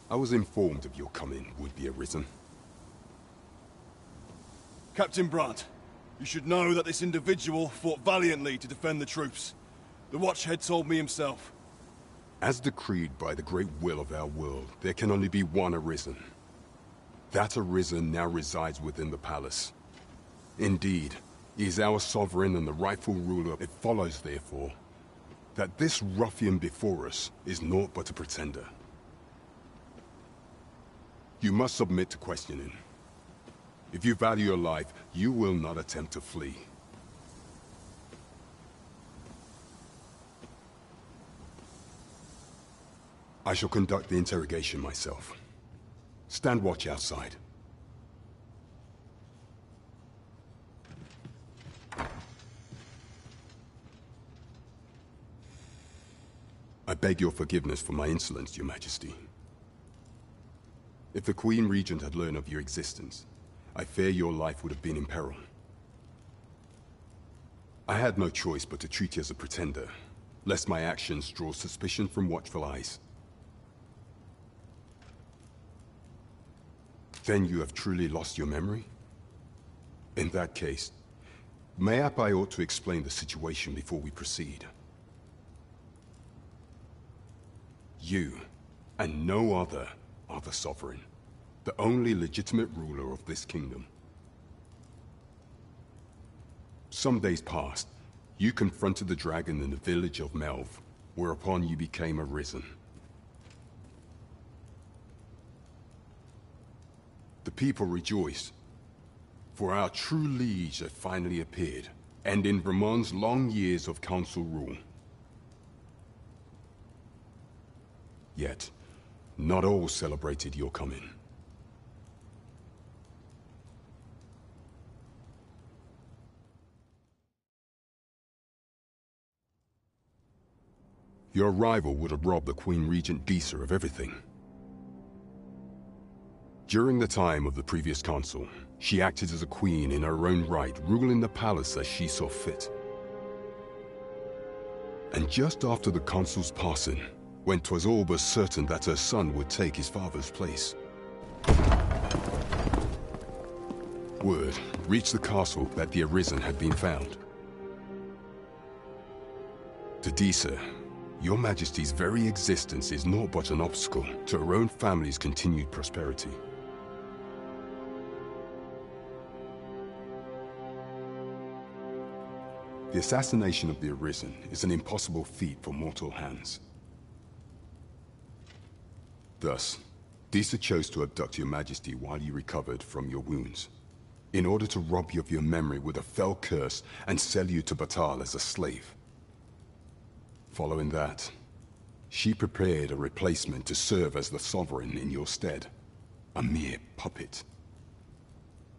[SPEAKER 16] I was informed of your coming would be arisen.
[SPEAKER 5] Captain Brandt, you should know that this individual fought valiantly to defend the troops. The Watchhead told me himself.
[SPEAKER 16] As decreed by the great will of our world, there can only be one arisen. That arisen now resides within the palace. Indeed, he is our sovereign and the rightful ruler. It follows, therefore, that this ruffian before us is naught but a pretender. You must submit to questioning. If you value your life, you will not attempt to flee. I shall conduct the interrogation myself. Stand watch outside. I beg your forgiveness for my insolence, Your Majesty. If the Queen Regent had learned of your existence, I fear your life would have been in peril. I had no choice but to treat you as a pretender, lest my actions draw suspicion from watchful eyes. Then you have truly lost your memory? In that case, mayhap I ought to explain the situation before we proceed. You, and no other, are the sovereign, the only legitimate ruler of this kingdom. Some days past, you confronted the dragon in the village of Melv, whereupon you became arisen. The people rejoiced, for our true liege had finally appeared, ending Vermund's long years of council rule. Yet, not all celebrated your coming. Your arrival would have robbed the Queen Regent Disa of everything. During the time of the previous consul, she acted as a queen in her own right, ruling the palace as she saw fit. And just after the consul's passing, when 'twas all but certain that her son would take his father's place, word reached the castle that the Arisen had been found. To Disa, your Majesty's very existence is naught but an obstacle to her own family's continued prosperity. The assassination of the Arisen is an impossible feat for mortal hands. Thus, Disa chose to abduct your Majesty while you recovered from your wounds, in order to rob you of your memory with a fell curse and sell you to Batal as a slave. Following that, she prepared a replacement to serve as the Sovereign in your stead, a mere puppet.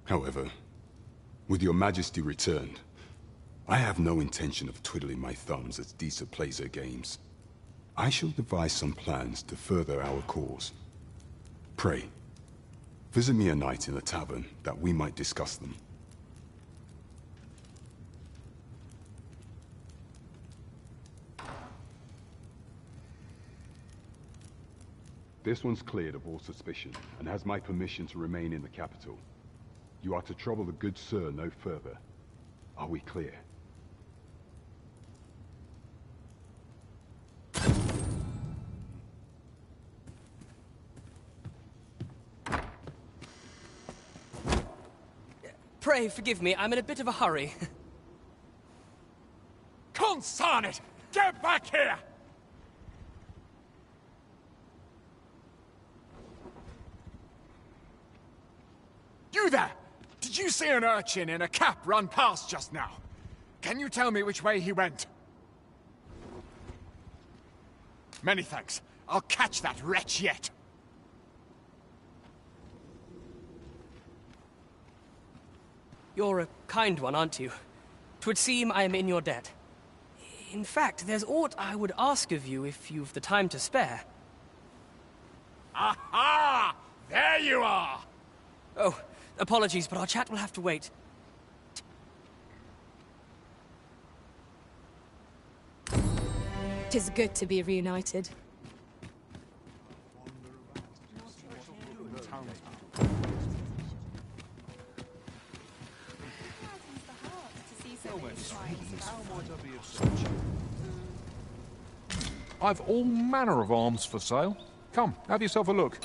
[SPEAKER 16] However, with your Majesty returned, I have no intention of twiddling my thumbs as Disa plays her games. I shall devise some plans to further our cause. Pray, visit me a night in the tavern that we might discuss them. This one's cleared of all suspicion and has my permission to remain in the capital. You are to trouble the good sir no further. Are we clear?
[SPEAKER 17] Pray forgive me, I'm in a bit of a hurry.
[SPEAKER 15] Consign it! Get back here! You there! Did you see an urchin in a cap run past just now? Can you tell me which way he went? Many thanks. I'll catch that wretch yet.
[SPEAKER 17] You're a kind one, aren't you? 'Twould seem I am in your debt. In fact, there's aught I would ask of you if you've the time to spare.
[SPEAKER 15] Aha! There you are!
[SPEAKER 17] Oh, apologies, but our chat will have to wait.
[SPEAKER 12] 'Tis good to be reunited.
[SPEAKER 18] I've all manner of arms for sale. Come, have yourself a look.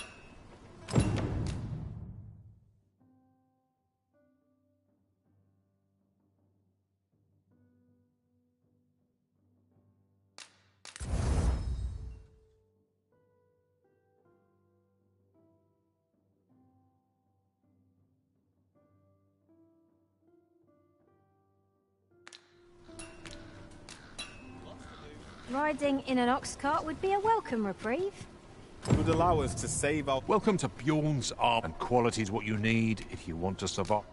[SPEAKER 13] Riding in an ox cart would be a welcome reprieve.
[SPEAKER 9] Would allow us to save our...
[SPEAKER 18] Welcome to Bjorn's Arm, and quality is what you need if you want to survive.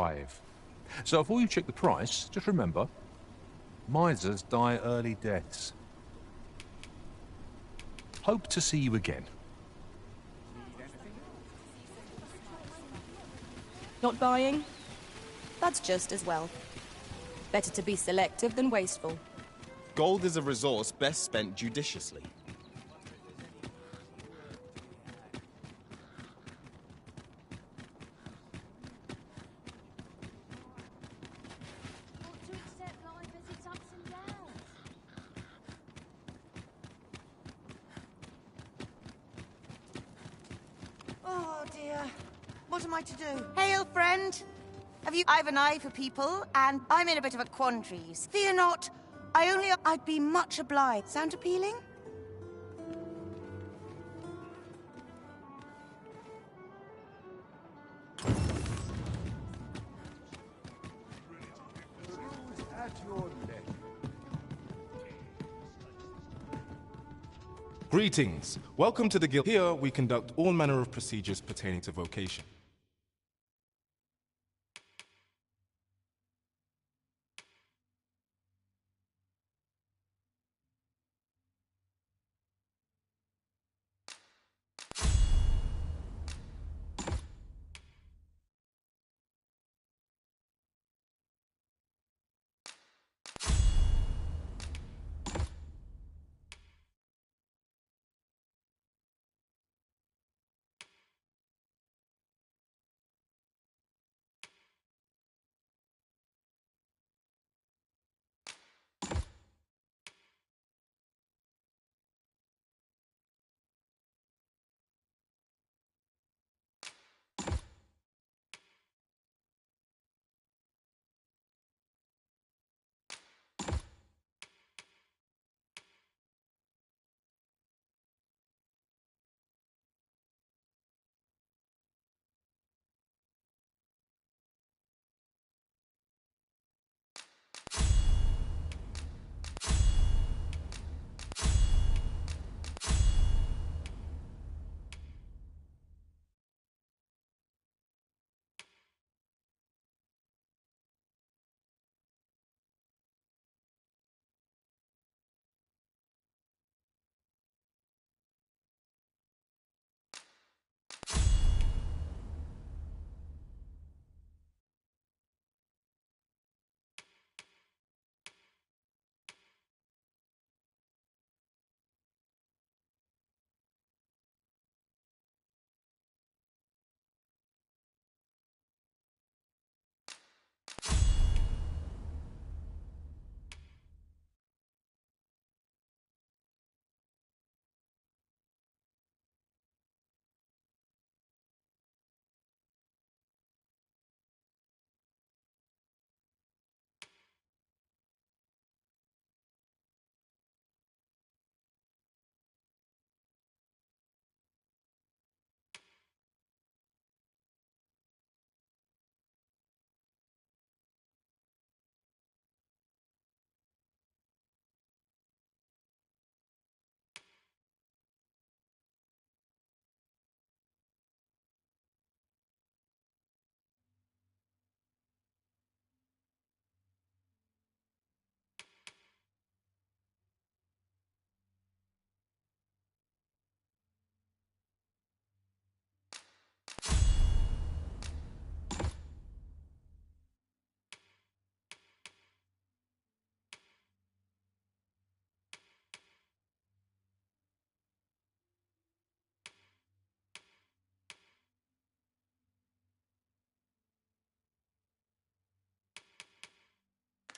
[SPEAKER 18] 5. So before you check the price, just remember, misers die early deaths. Hope to see you again.
[SPEAKER 12] Not buying? That's just as well. Better to be selective than wasteful.
[SPEAKER 9] Gold is a resource best spent judiciously.
[SPEAKER 19] Oh dear. What am I to do? Hail, friend. I've an eye for people, and I'm in a bit of a quandary. Fear not. I'd be much obliged. Sound appealing?
[SPEAKER 20] Greetings. Welcome to the Guild. Here we conduct all manner of procedures pertaining to vocation.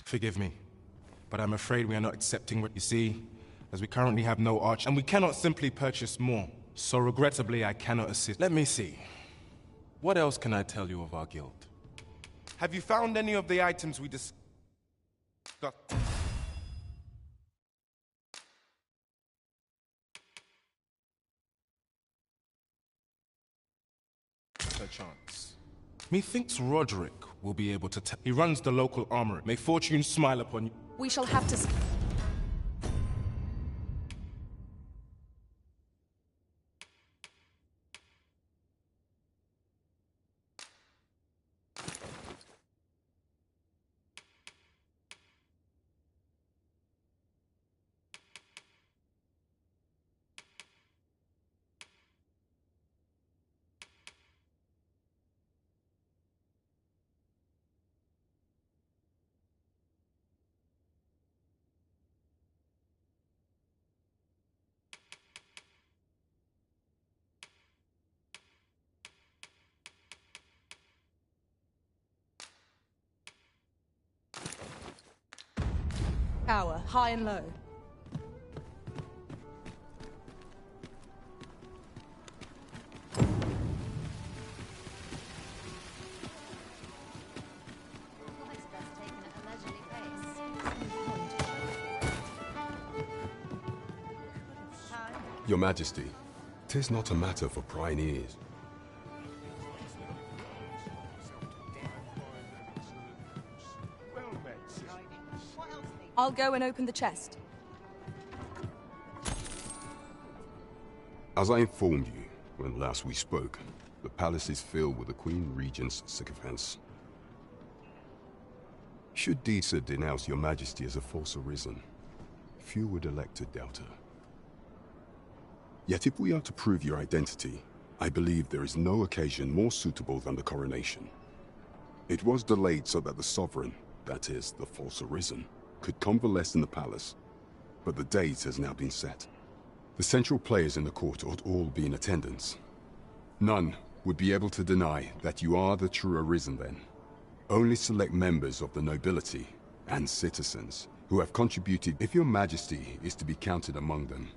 [SPEAKER 20] Forgive me, but I'm afraid we are not accepting what you see, as we currently have no arch, and we cannot simply purchase more. So regrettably, I cannot assist. Let me see. What else can I tell you of our guild? Have you found any of the items we discussed? Perchance. Methinks Roderick will be able to tell. He runs the local armory. May fortune smile upon you.
[SPEAKER 12] We shall have to... Power, high and low.
[SPEAKER 16] Your Majesty, 'tis not a matter for prying ears.
[SPEAKER 12] I'll go and open the chest.
[SPEAKER 16] As I informed you when last we spoke, the palace is filled with the Queen Regent's sycophants. Should Disa denounce your Majesty as a false arisen, few would elect to doubt her. Yet if we are to prove your identity, I believe there is no occasion more suitable than the coronation. It was delayed so that the sovereign, that is, the false arisen, could convalesce in the palace, but the date has now been set. The central players in the court ought all be in attendance. None would be able to deny that you are the true arisen then. Only select members of the nobility and citizens who have contributed. If your Majesty is to be counted among them,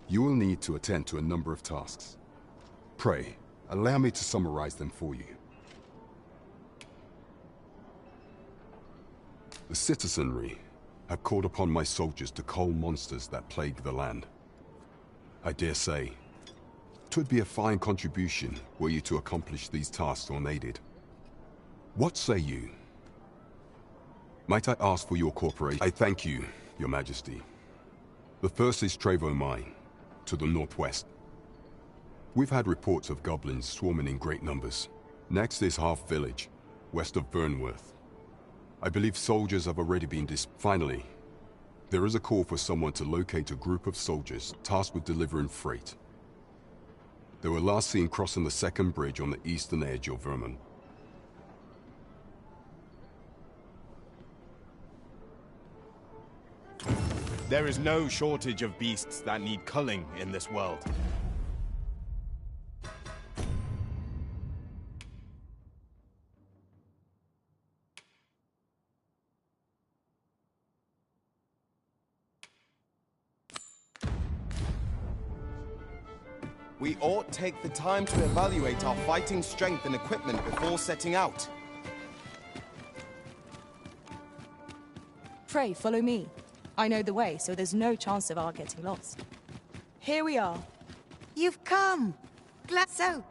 [SPEAKER 16] you will need to attend to a number of tasks. Pray, allow me to summarize them for you. The citizenry have called upon my soldiers to cull monsters that plague the land. I dare say, 'twould be a fine contribution were you to accomplish these tasks unaided. What say you? Might I ask for your cooperation? I thank you, your Majesty. The first is Trevo Mine, to the northwest. We've had reports of goblins swarming in great numbers. Next is Half Village, west of Burnworth. I believe soldiers have already been Finally, there is a call for someone to locate a group of soldiers tasked with delivering freight. They were last seen crossing the second bridge on the eastern edge of Vermont.
[SPEAKER 9] There is no shortage of beasts that need culling in this world. We ought take the time to evaluate our fighting strength and equipment before setting out.
[SPEAKER 12] Pray, follow me. I know the way, so there's no chance of our getting lost. Here we are.
[SPEAKER 19] You've come. Glad so.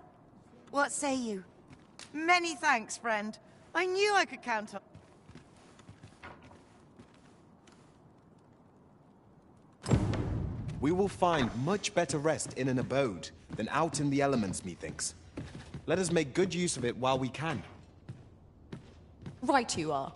[SPEAKER 19] What say you? Many thanks, friend. I knew I could count on...
[SPEAKER 9] We will find much better rest in an abode than out in the elements, methinks. Let us make good use of it while we can.
[SPEAKER 12] Right you are.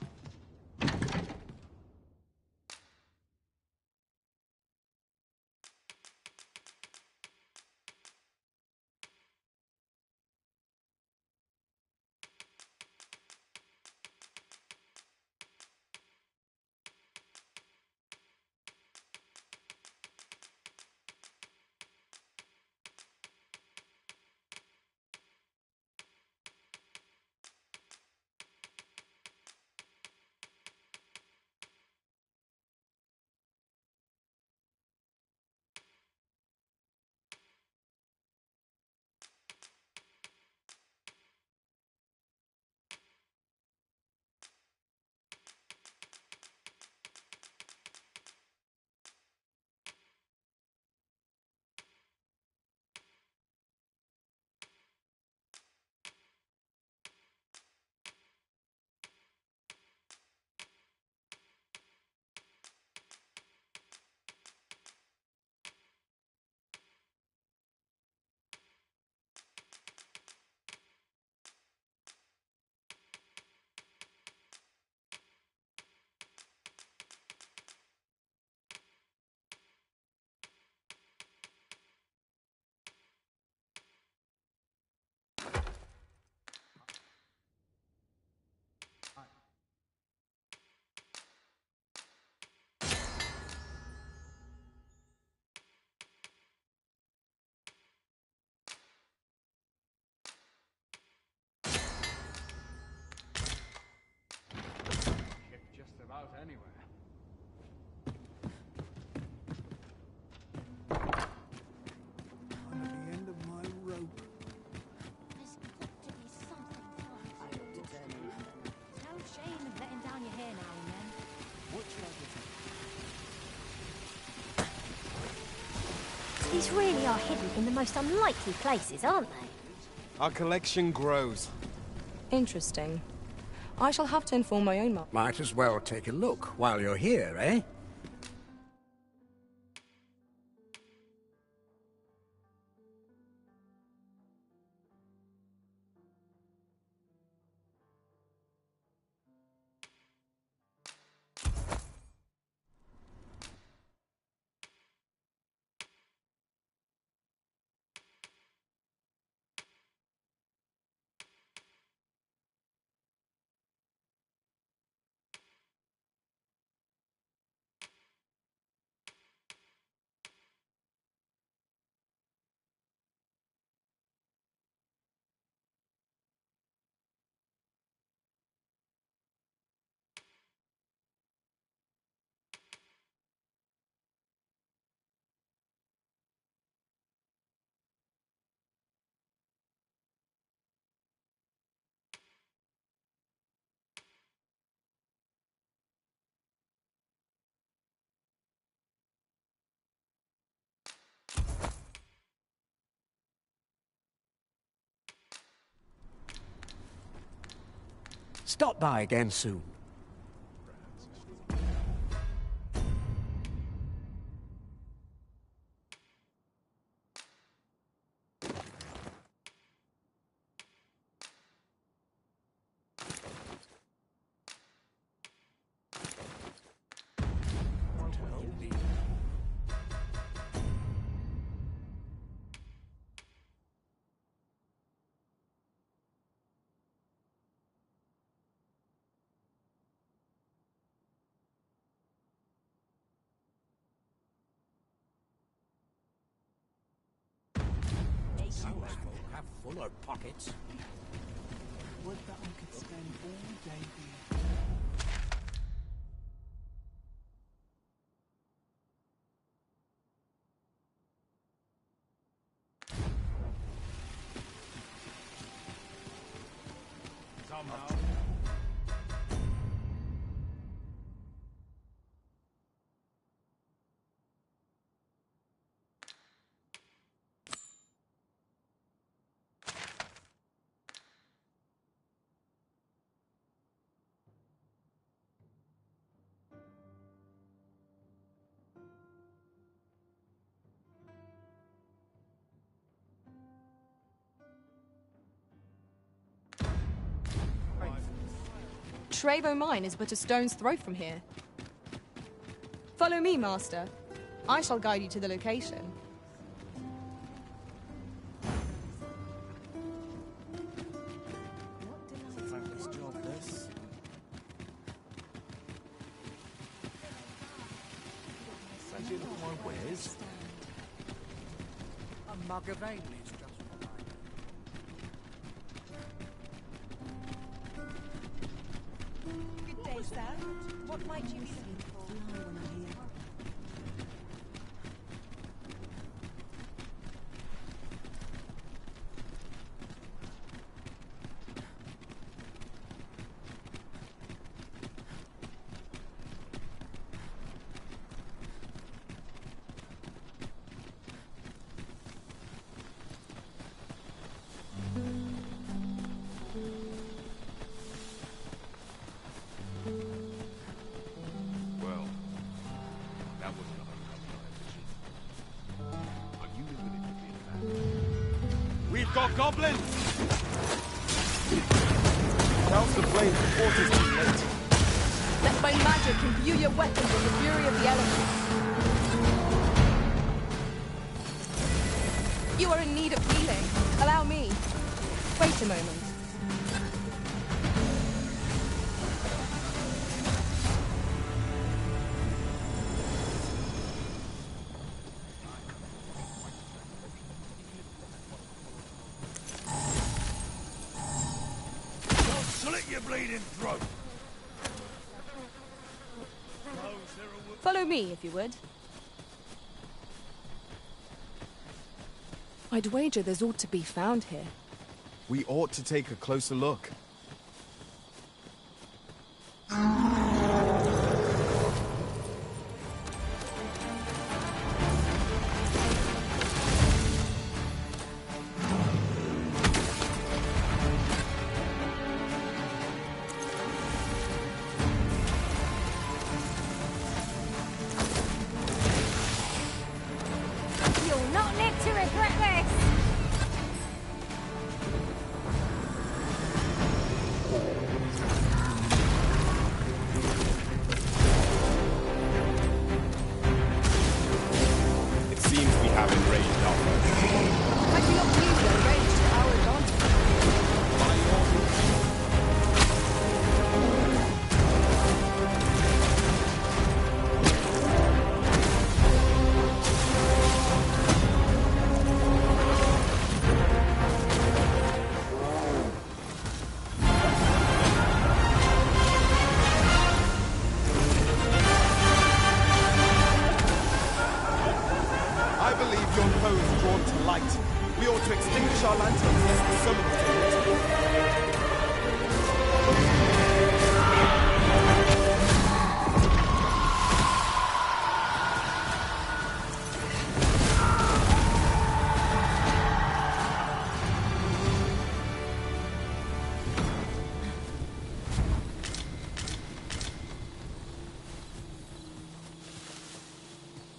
[SPEAKER 13] These really are hidden in the most unlikely places, aren't they?
[SPEAKER 11] Our collection grows.
[SPEAKER 7] Interesting. I shall have to inform my own mother.
[SPEAKER 10] Might as well take a look while you're here, eh? Stop by again soon. Have fuller pockets.
[SPEAKER 15] Would that I could spend all day here. Somehow.
[SPEAKER 7] Trevo Mine is but a stone's throw from here. Follow me, Master. I shall guide you to the location.
[SPEAKER 10] A mug of ale is just
[SPEAKER 12] Good day, sir. What might you be looking for?
[SPEAKER 5] got goblins!
[SPEAKER 11] Douse the flame before it is too late.
[SPEAKER 7] Let my magic imbue your weapons in the fury of the elements. You are in need of healing. Allow me. Wait a moment.
[SPEAKER 10] Slit your bleeding throat!
[SPEAKER 7] Follow me, if you would. I'd wager there's ought to be found here.
[SPEAKER 11] We ought to take a closer look.
[SPEAKER 9] push our lanterns lest the summons take it.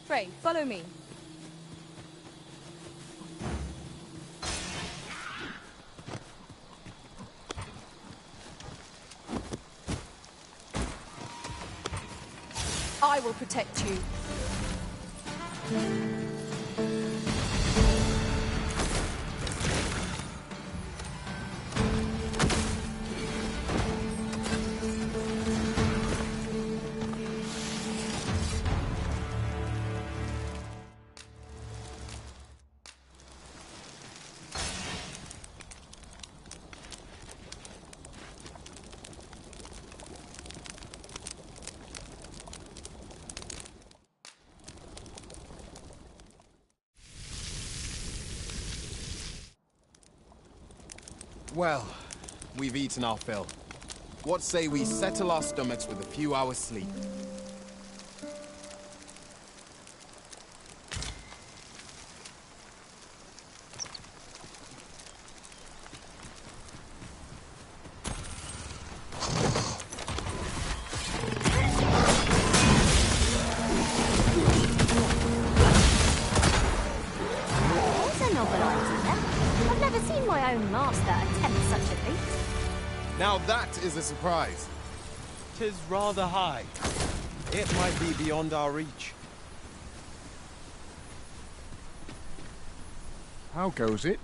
[SPEAKER 12] Frey, follow me. I will protect you.
[SPEAKER 9] Well, we've eaten our fill. What say we settle our stomachs with a few hours' sleep?
[SPEAKER 13] There's a novel idea. I've never seen my own master attempt such a feat.
[SPEAKER 9] Now that is a surprise.
[SPEAKER 11] 'Tis rather high. It might be beyond our reach.
[SPEAKER 10] How goes it?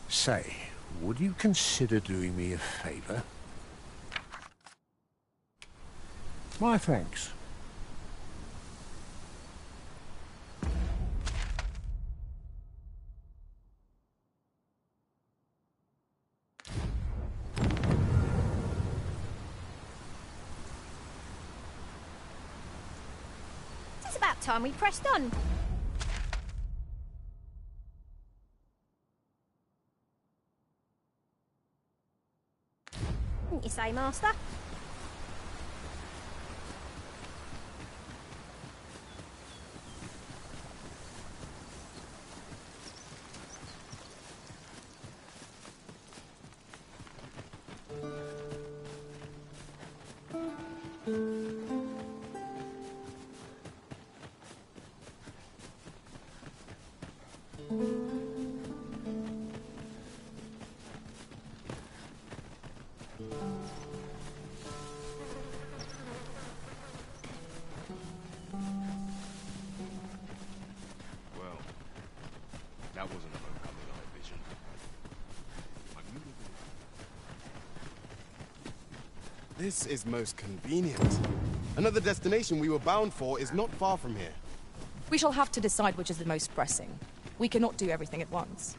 [SPEAKER 10] Say, would you consider doing me a favor? My thanks.
[SPEAKER 13] It's about time we pressed on. Wouldn't you say, Master?
[SPEAKER 4] Well, that wasn't a homecoming I vision.
[SPEAKER 9] This is most convenient. Another destination we were bound for is not far from here.
[SPEAKER 12] We shall have to decide which is the most pressing. We cannot do everything at once.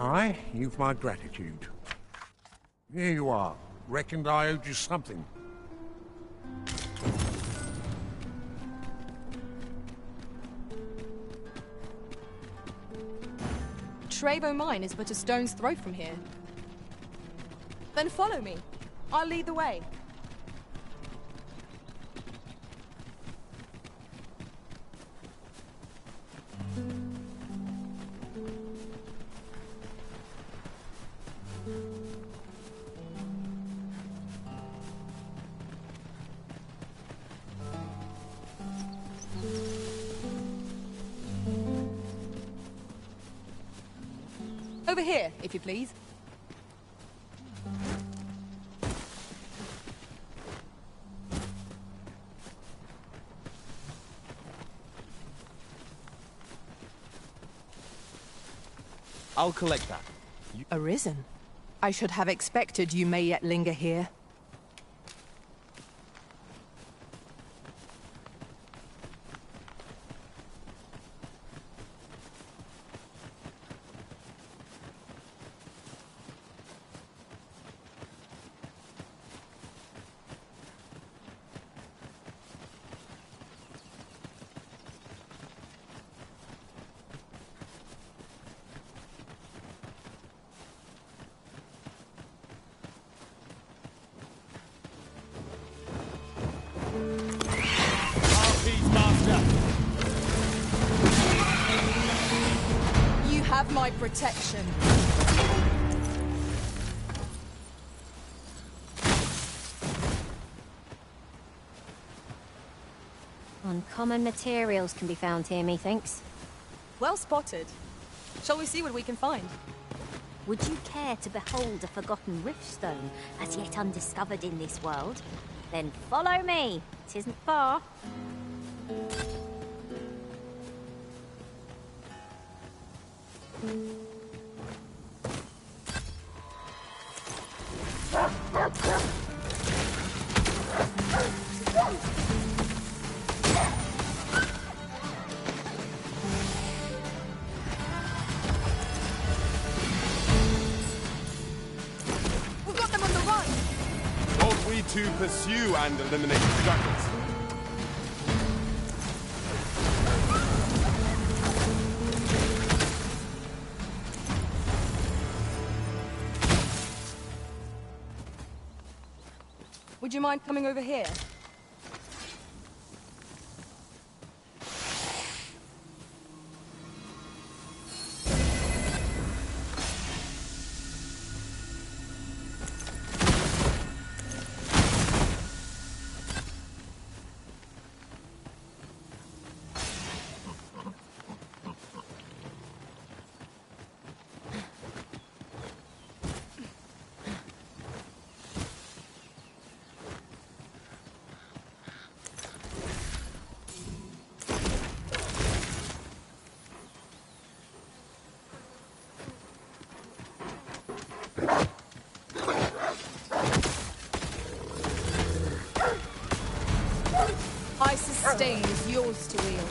[SPEAKER 10] Aye, you've my gratitude. Here you are. Reckoned I owed you something.
[SPEAKER 12] Trevo Mine is but a stone's throw from here. Then follow me. I'll lead the way. Over here, if you please.
[SPEAKER 11] I'll collect that.
[SPEAKER 12] Arisen. I should have expected you may yet linger here. my protection.
[SPEAKER 13] Uncommon materials can be found here, methinks.
[SPEAKER 12] Well spotted. Shall we see what we can find?
[SPEAKER 13] Would you care to behold a forgotten riftstone as yet undiscovered in this world? Then follow me. It isn't far.
[SPEAKER 12] We've got them on the run!
[SPEAKER 11] Ought we to pursue and eliminate the dragons?
[SPEAKER 12] Would you mind coming over here? I sustain is yours to wield.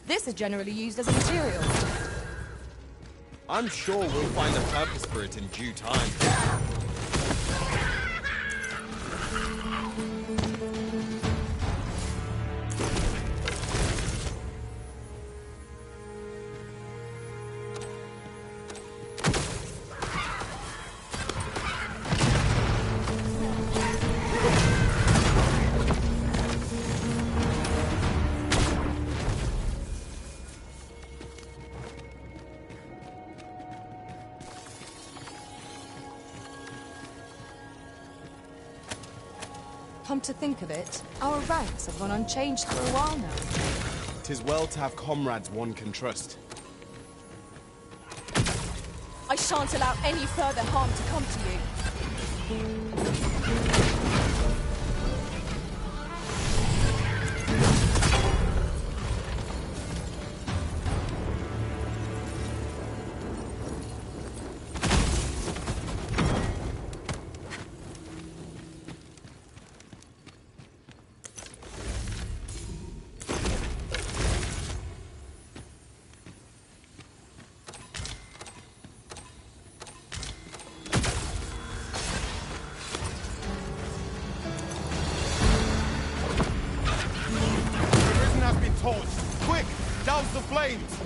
[SPEAKER 12] This is generally used as a material.
[SPEAKER 11] I'm sure we'll find a purpose for it in due time.
[SPEAKER 12] Come to think of it, our ranks have gone unchanged for a while now.
[SPEAKER 11] 'Tis well to have comrades one can trust.
[SPEAKER 12] I shan't allow any further harm to come to you.
[SPEAKER 11] Quick! Douse the flames!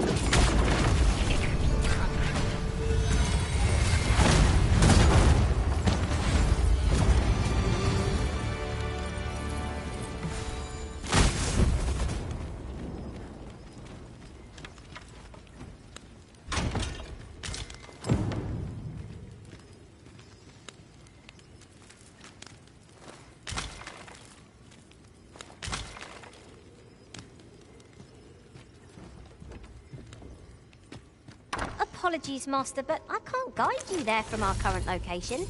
[SPEAKER 13] Apologies, Master, but I can't guide you there from our current location.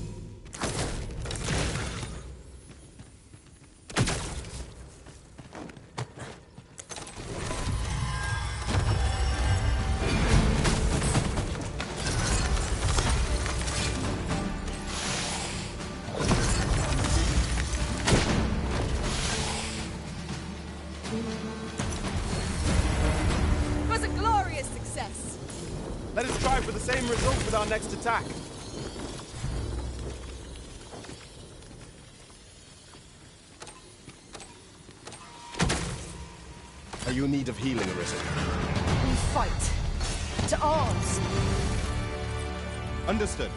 [SPEAKER 11] Let us try for the same result with our next attack. Are you in need of healing, Arisen?
[SPEAKER 12] We fight. To arms.
[SPEAKER 11] Understood.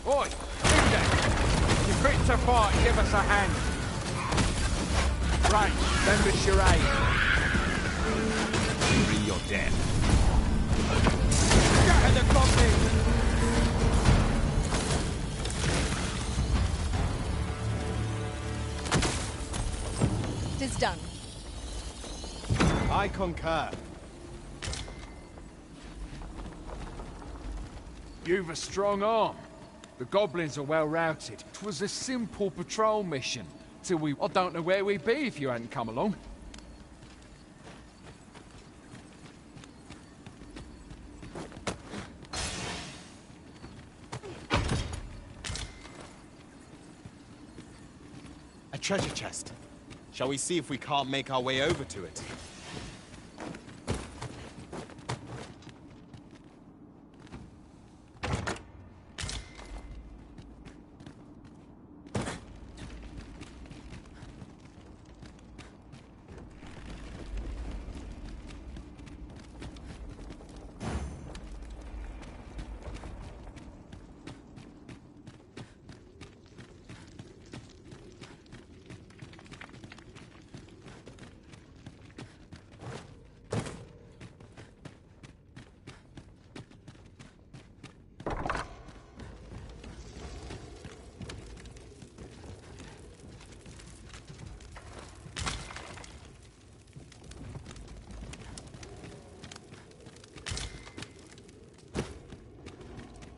[SPEAKER 15] Oi, you there. You fit to fight, give us a hand. Right, lend us your aid.
[SPEAKER 18] Bring your death.
[SPEAKER 15] Scatter the goblins!
[SPEAKER 12] Tis done.
[SPEAKER 11] I concur.
[SPEAKER 15] You've a strong arm. The goblins are well routed. 'Twas a simple patrol mission. Till I don't know where we'd be if you hadn't come along.
[SPEAKER 11] A treasure chest. Shall we see if we can't make our way over to it?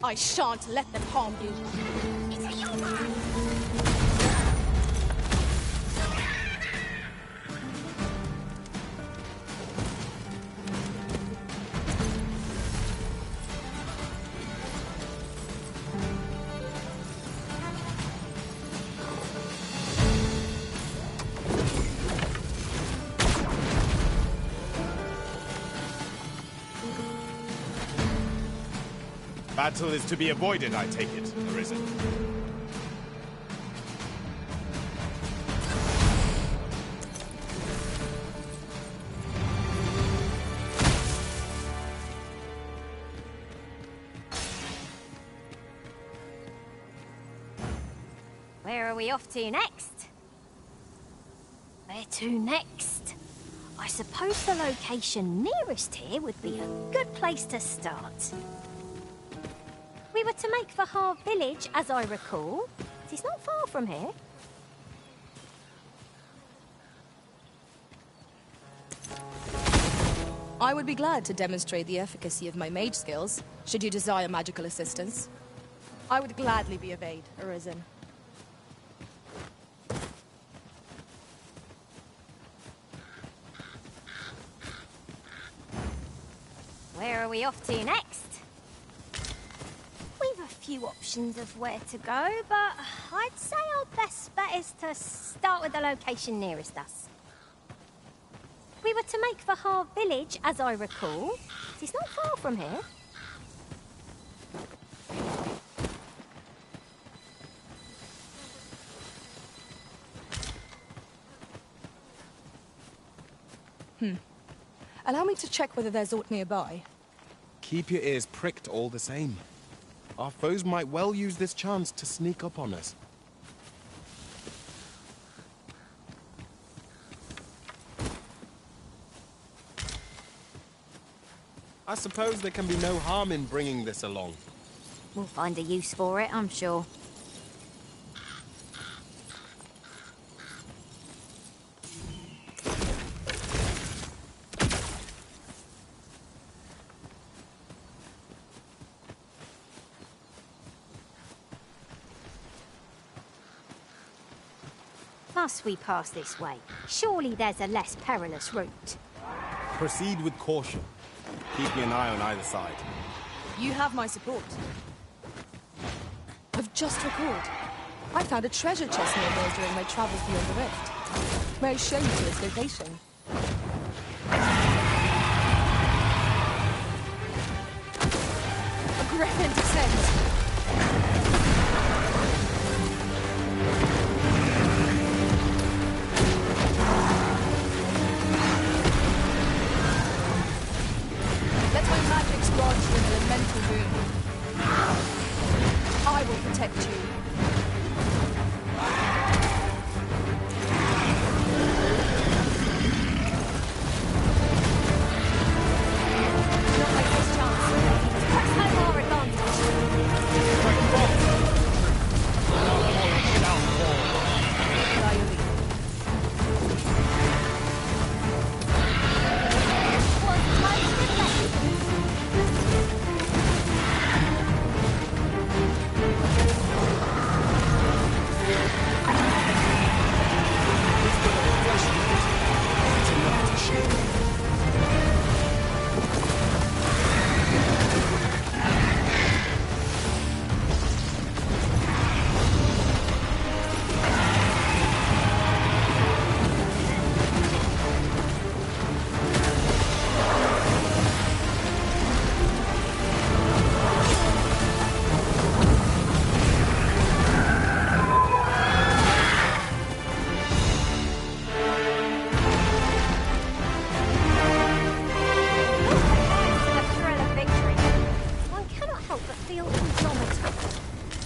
[SPEAKER 12] I shan't let them harm you.
[SPEAKER 13] It's a human.
[SPEAKER 11] Battle is to be avoided, I take it, Arisen.
[SPEAKER 13] Where are we off to next? Where to next? I suppose the location nearest here would be a good place to start. We were to make for Harv Village, as I recall. It is not far from here.
[SPEAKER 12] I would be glad to demonstrate the efficacy of my mage skills, should you desire magical assistance. I would gladly be of aid, Arisen.
[SPEAKER 13] Where are we off to next? We've a few options of where to go, but I'd say our best bet is to start with the location nearest us. We were to make for Harv Village, as I recall. It is not far from here.
[SPEAKER 12] Allow me to check whether there's aught nearby.
[SPEAKER 11] Keep your ears pricked all the same. Our foes might well use this chance to sneak up on us. I suppose there can be no harm in bringing this along.
[SPEAKER 13] We'll find a use for it, I'm sure. Must we pass this way? Surely there's a less perilous route.
[SPEAKER 11] Proceed with caution. Keeping an eye on either side.
[SPEAKER 12] You have my support. The I've just recalled. I found a treasure chest near here during my travels beyond the rift. May I show you to its location? A griffin descends. Let my magic grant you an elemental boon. I will protect you.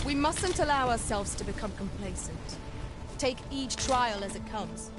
[SPEAKER 12] We mustn't allow ourselves to become complacent. Take each trial as it comes.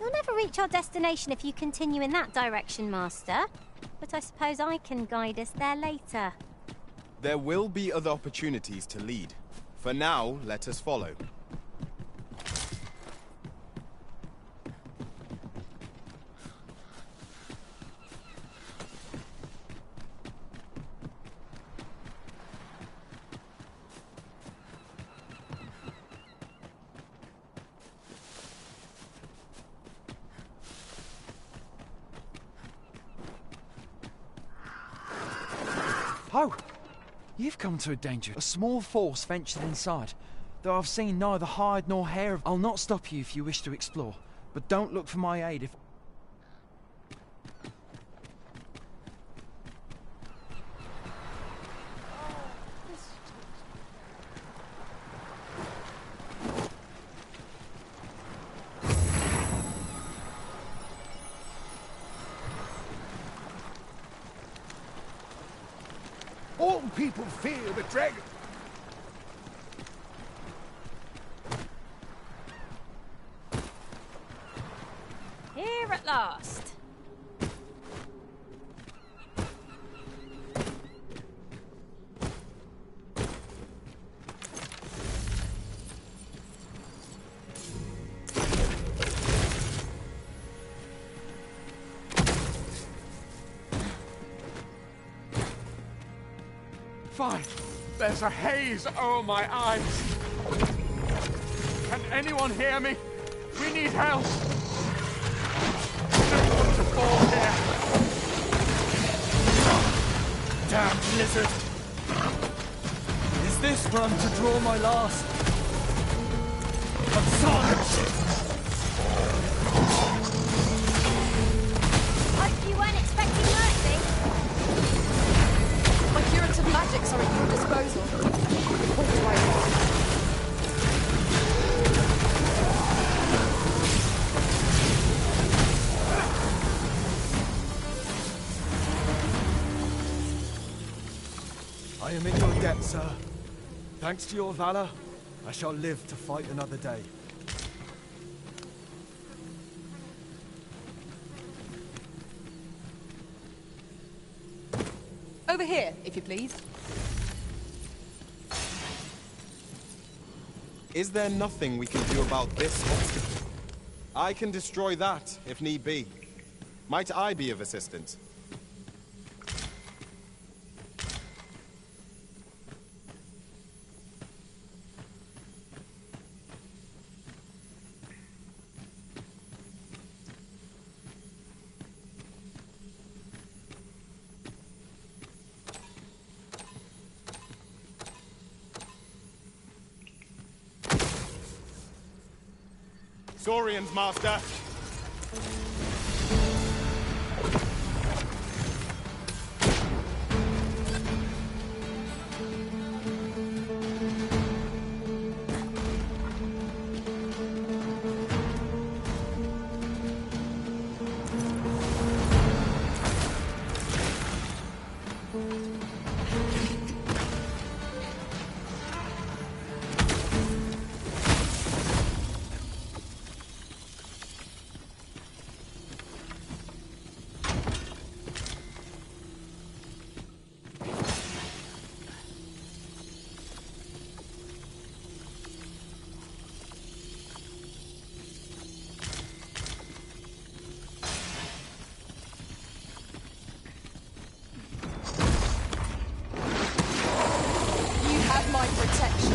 [SPEAKER 13] We'll never reach our destination if you continue in that direction, Master. But I suppose I can guide us there later.
[SPEAKER 11] There will be other opportunities to lead. For now, let us follow.
[SPEAKER 15] Ho! You've come to a danger. A small force ventured inside, though I've seen neither hide nor hair of... I'll not stop you if you wish to explore, but don't look for my aid if...
[SPEAKER 3] All people fear the dragon.
[SPEAKER 12] Here at last.
[SPEAKER 15] Fine. There's a haze over my eyes. Can anyone hear me? We need help. Don't want to fall here.
[SPEAKER 5] Damn blizzard! Is this where I'm to draw my last?
[SPEAKER 13] Hope you weren't expecting mercy.
[SPEAKER 7] My curative magics are at your disposal. What do I want?
[SPEAKER 5] I am in your debt, sir. Thanks to your valor, I shall live to fight another day.
[SPEAKER 7] Over here, if you please.
[SPEAKER 11] Is there nothing we can do about this obstacle? I can destroy that, if need be. Might I be of assistance? Saurians, Master!
[SPEAKER 7] My protection.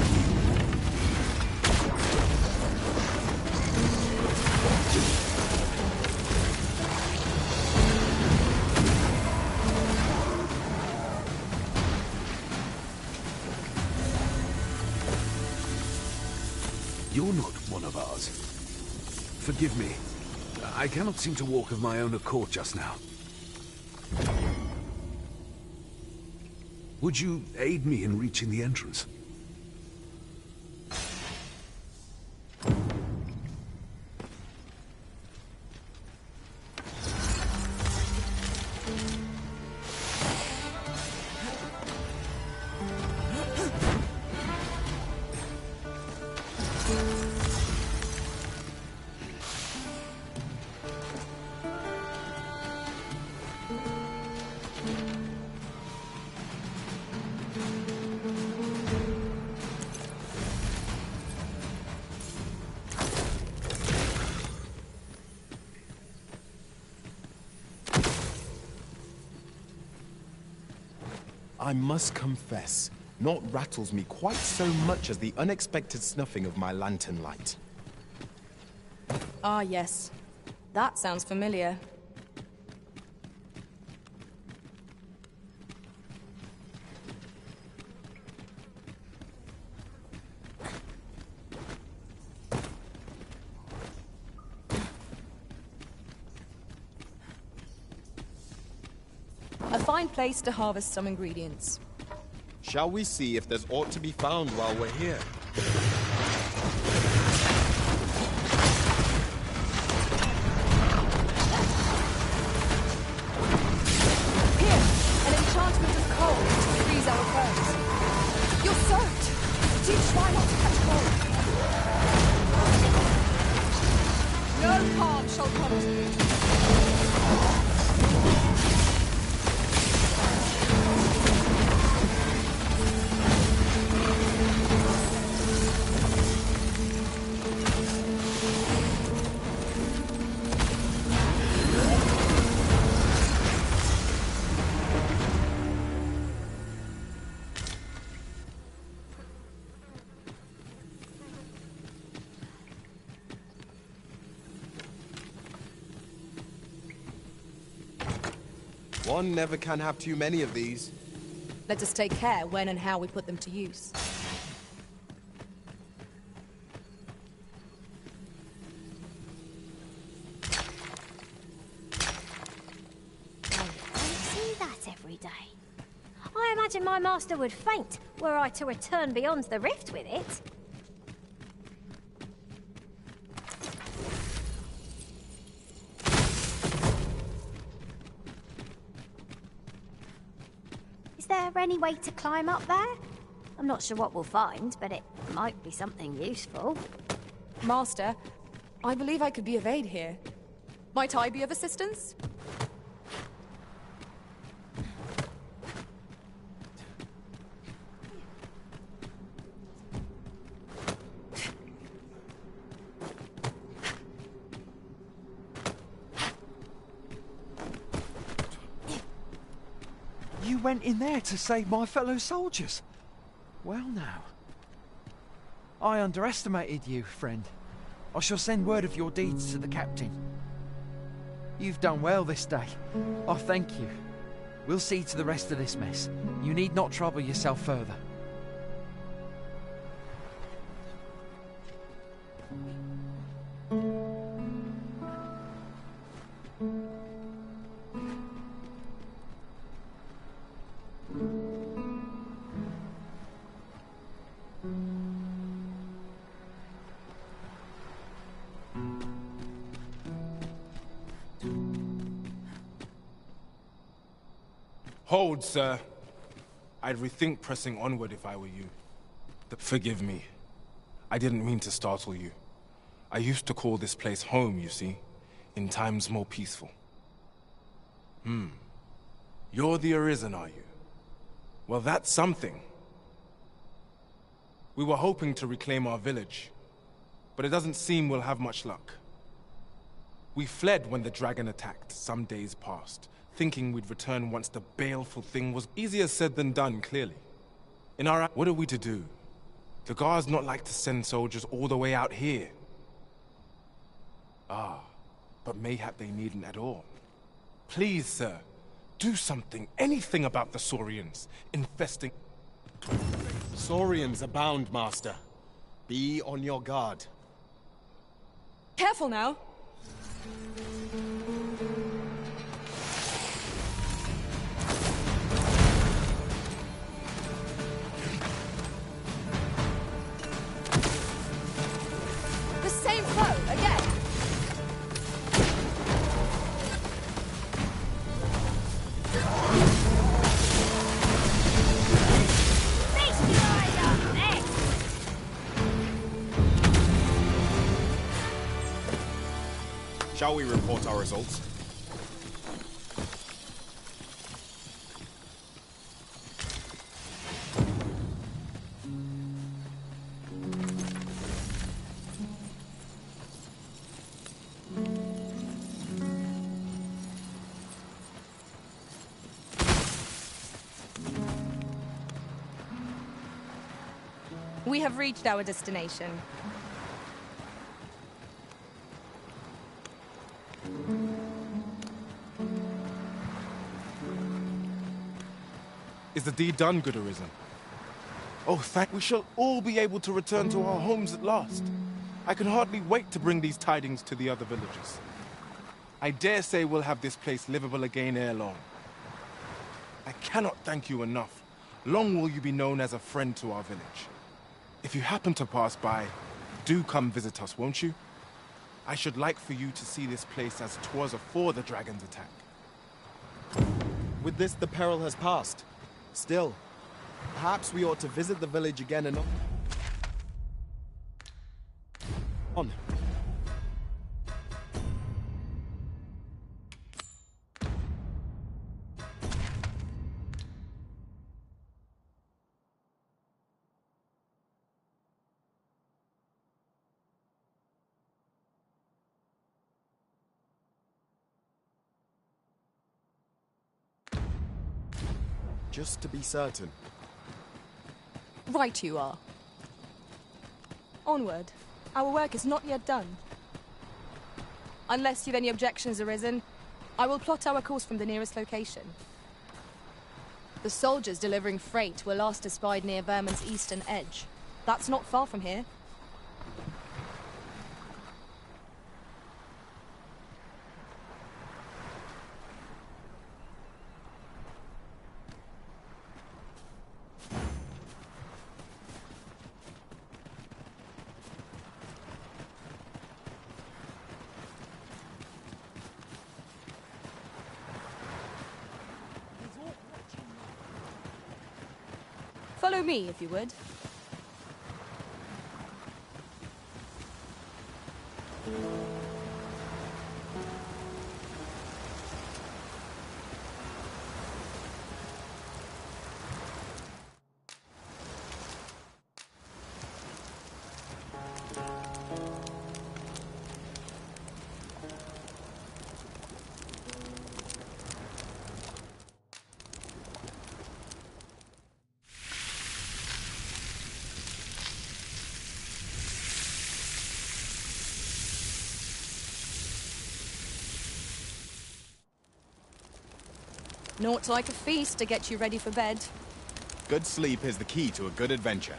[SPEAKER 21] You're not one of ours. Forgive me. I cannot seem to walk of my own accord just now. Would you aid me in reaching the entrance?
[SPEAKER 11] I must confess, naught rattles me quite so much as the unexpected snuffing of my lantern light.
[SPEAKER 7] Ah, yes. That sounds familiar. A fine place to harvest some ingredients.
[SPEAKER 11] Shall we see if there's aught to be found while we're here?
[SPEAKER 12] Here, an enchantment of cold to freeze our foes. You're soaked. Do try not to catch cold. No harm shall come to you.
[SPEAKER 11] One never can have too many of these.
[SPEAKER 7] Let us take care when and how we put them to use.
[SPEAKER 13] I don't see that every day. I imagine my master would faint were I to return beyond the rift with it. Is there any way to climb up there? I'm not sure what we'll find, but it might be something useful.
[SPEAKER 7] Master, I believe I could be of aid here. Might I be of assistance?
[SPEAKER 15] You went in there to save my fellow soldiers. Well now. I underestimated you, friend. I shall send word of your deeds to the captain. You've done well this day. I thank you. We'll see to the rest of this mess. You need not trouble yourself further.
[SPEAKER 20] Hold, sir. I'd rethink pressing onward if I were you. Forgive me. I didn't mean to startle you. I used to call this place home, you see, in times more peaceful. You're the Arisen, are you? Well, that's something. We were hoping to reclaim our village, but it doesn't seem we'll have much luck. We fled when the dragon attacked some days past, thinking we'd return once the baleful thing was easier said than done, clearly. What are we to do? The guards not like to send soldiers all the way out here. Ah, but mayhap they needn't at all. Please, sir, do something, anything about the Saurians infesting...
[SPEAKER 11] Saurians abound, Master. Be on your guard.
[SPEAKER 7] Careful now.
[SPEAKER 12] The same foe again.
[SPEAKER 11] Shall we report our results?
[SPEAKER 12] We have reached our destination.
[SPEAKER 20] Is the deed done, good Arisen? Oh, thank... We shall all be able to return to our homes at last. I can hardly wait to bring these tidings to the other villagers. I dare say we'll have this place livable again ere long. I cannot thank you enough. Long will you be known as a friend to our village. If you happen to pass by, do come visit us, won't you? I should like for you to see this place as 'twas afore the dragon's attack.
[SPEAKER 11] With this, the peril has passed. Still, perhaps we ought to visit the village again and on. Just to be certain.
[SPEAKER 12] Right you are. Onward. Our work is not yet done. Unless you've any objections arisen, I will plot our course from the nearest location. The soldiers delivering freight were last espied near Vermin's eastern edge. That's not far from here. Follow me, if you would. Naught like a feast to get you ready for bed.
[SPEAKER 11] Good sleep is the key to a good adventure.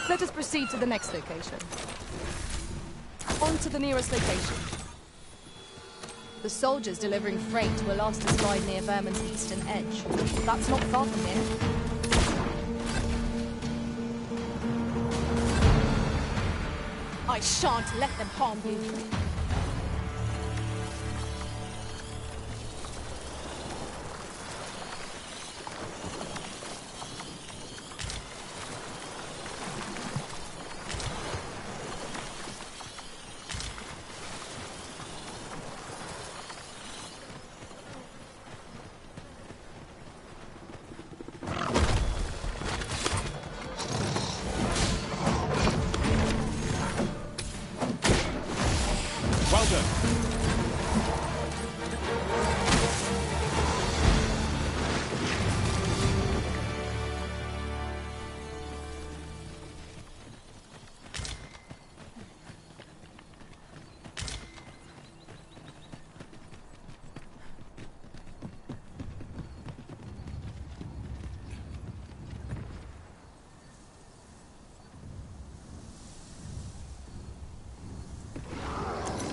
[SPEAKER 12] Let us proceed to the next location. On to the nearest location. The soldiers delivering freight were last espied near Vermin's eastern edge. That's not far from here. I shan't let them harm you.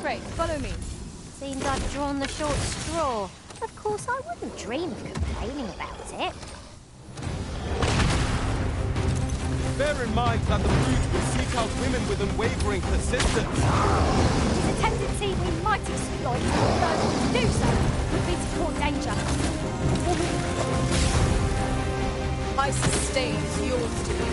[SPEAKER 12] Great, follow me.
[SPEAKER 13] Seems I've drawn the short straw. Of course, I wouldn't dream of complaining about it.
[SPEAKER 11] Bear in mind that the brute will seek out women with unwavering persistence.
[SPEAKER 13] The tendency we might exploit, though to do so would be to court danger.
[SPEAKER 12] My sustain is yours to be.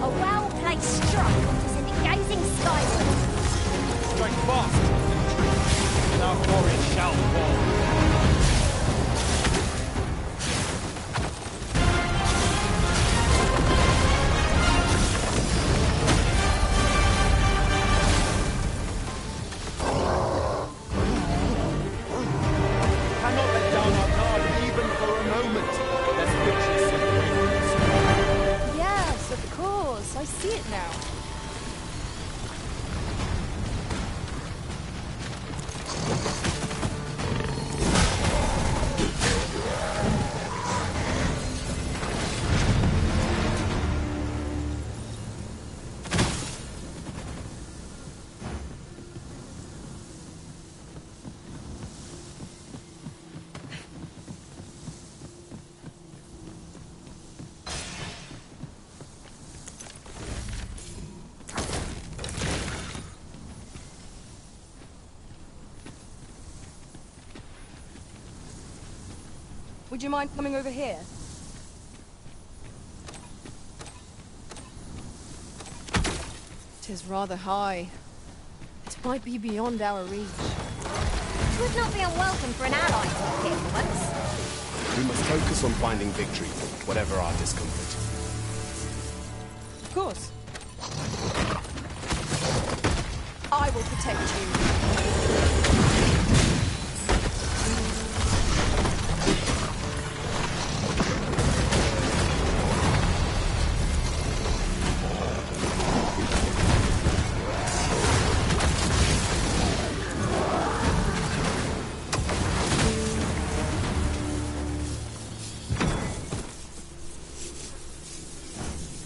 [SPEAKER 13] A well-placed strike offers in the gazing skyward.
[SPEAKER 11] Strike fast!
[SPEAKER 12] Would you mind coming over here? Tis rather high. It might be beyond our reach.
[SPEAKER 13] It would not be unwelcome for an ally to appear once.
[SPEAKER 11] We must focus on finding victory, whatever our discomfort.
[SPEAKER 12] Of course. I will protect you.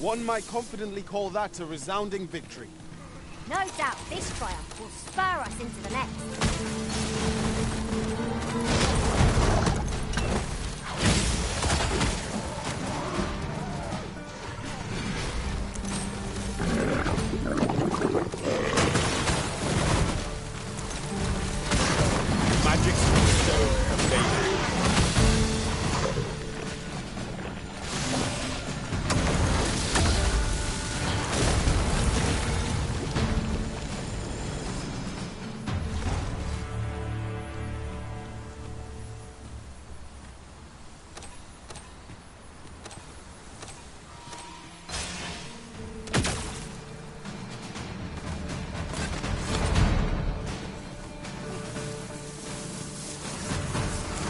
[SPEAKER 11] One might confidently call that a resounding victory.
[SPEAKER 13] No doubt this triumph will spur us into the next.
[SPEAKER 5] Magic's so amazing.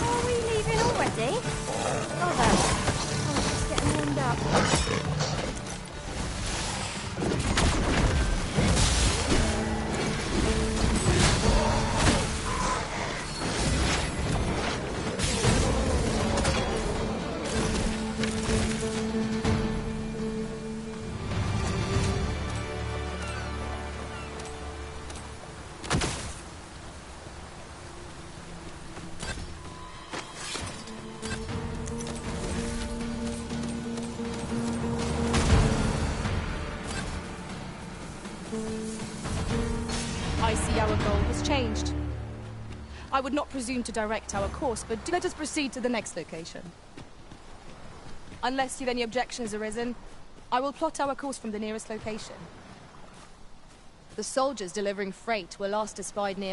[SPEAKER 13] Are we leaving already? Bother. I was just getting warmed up.
[SPEAKER 12] I see our goal has changed. I would not presume to direct our course, but let us proceed to the next location. Unless you've any objections arisen, I will plot our course from the nearest location. The soldiers delivering freight were last espied near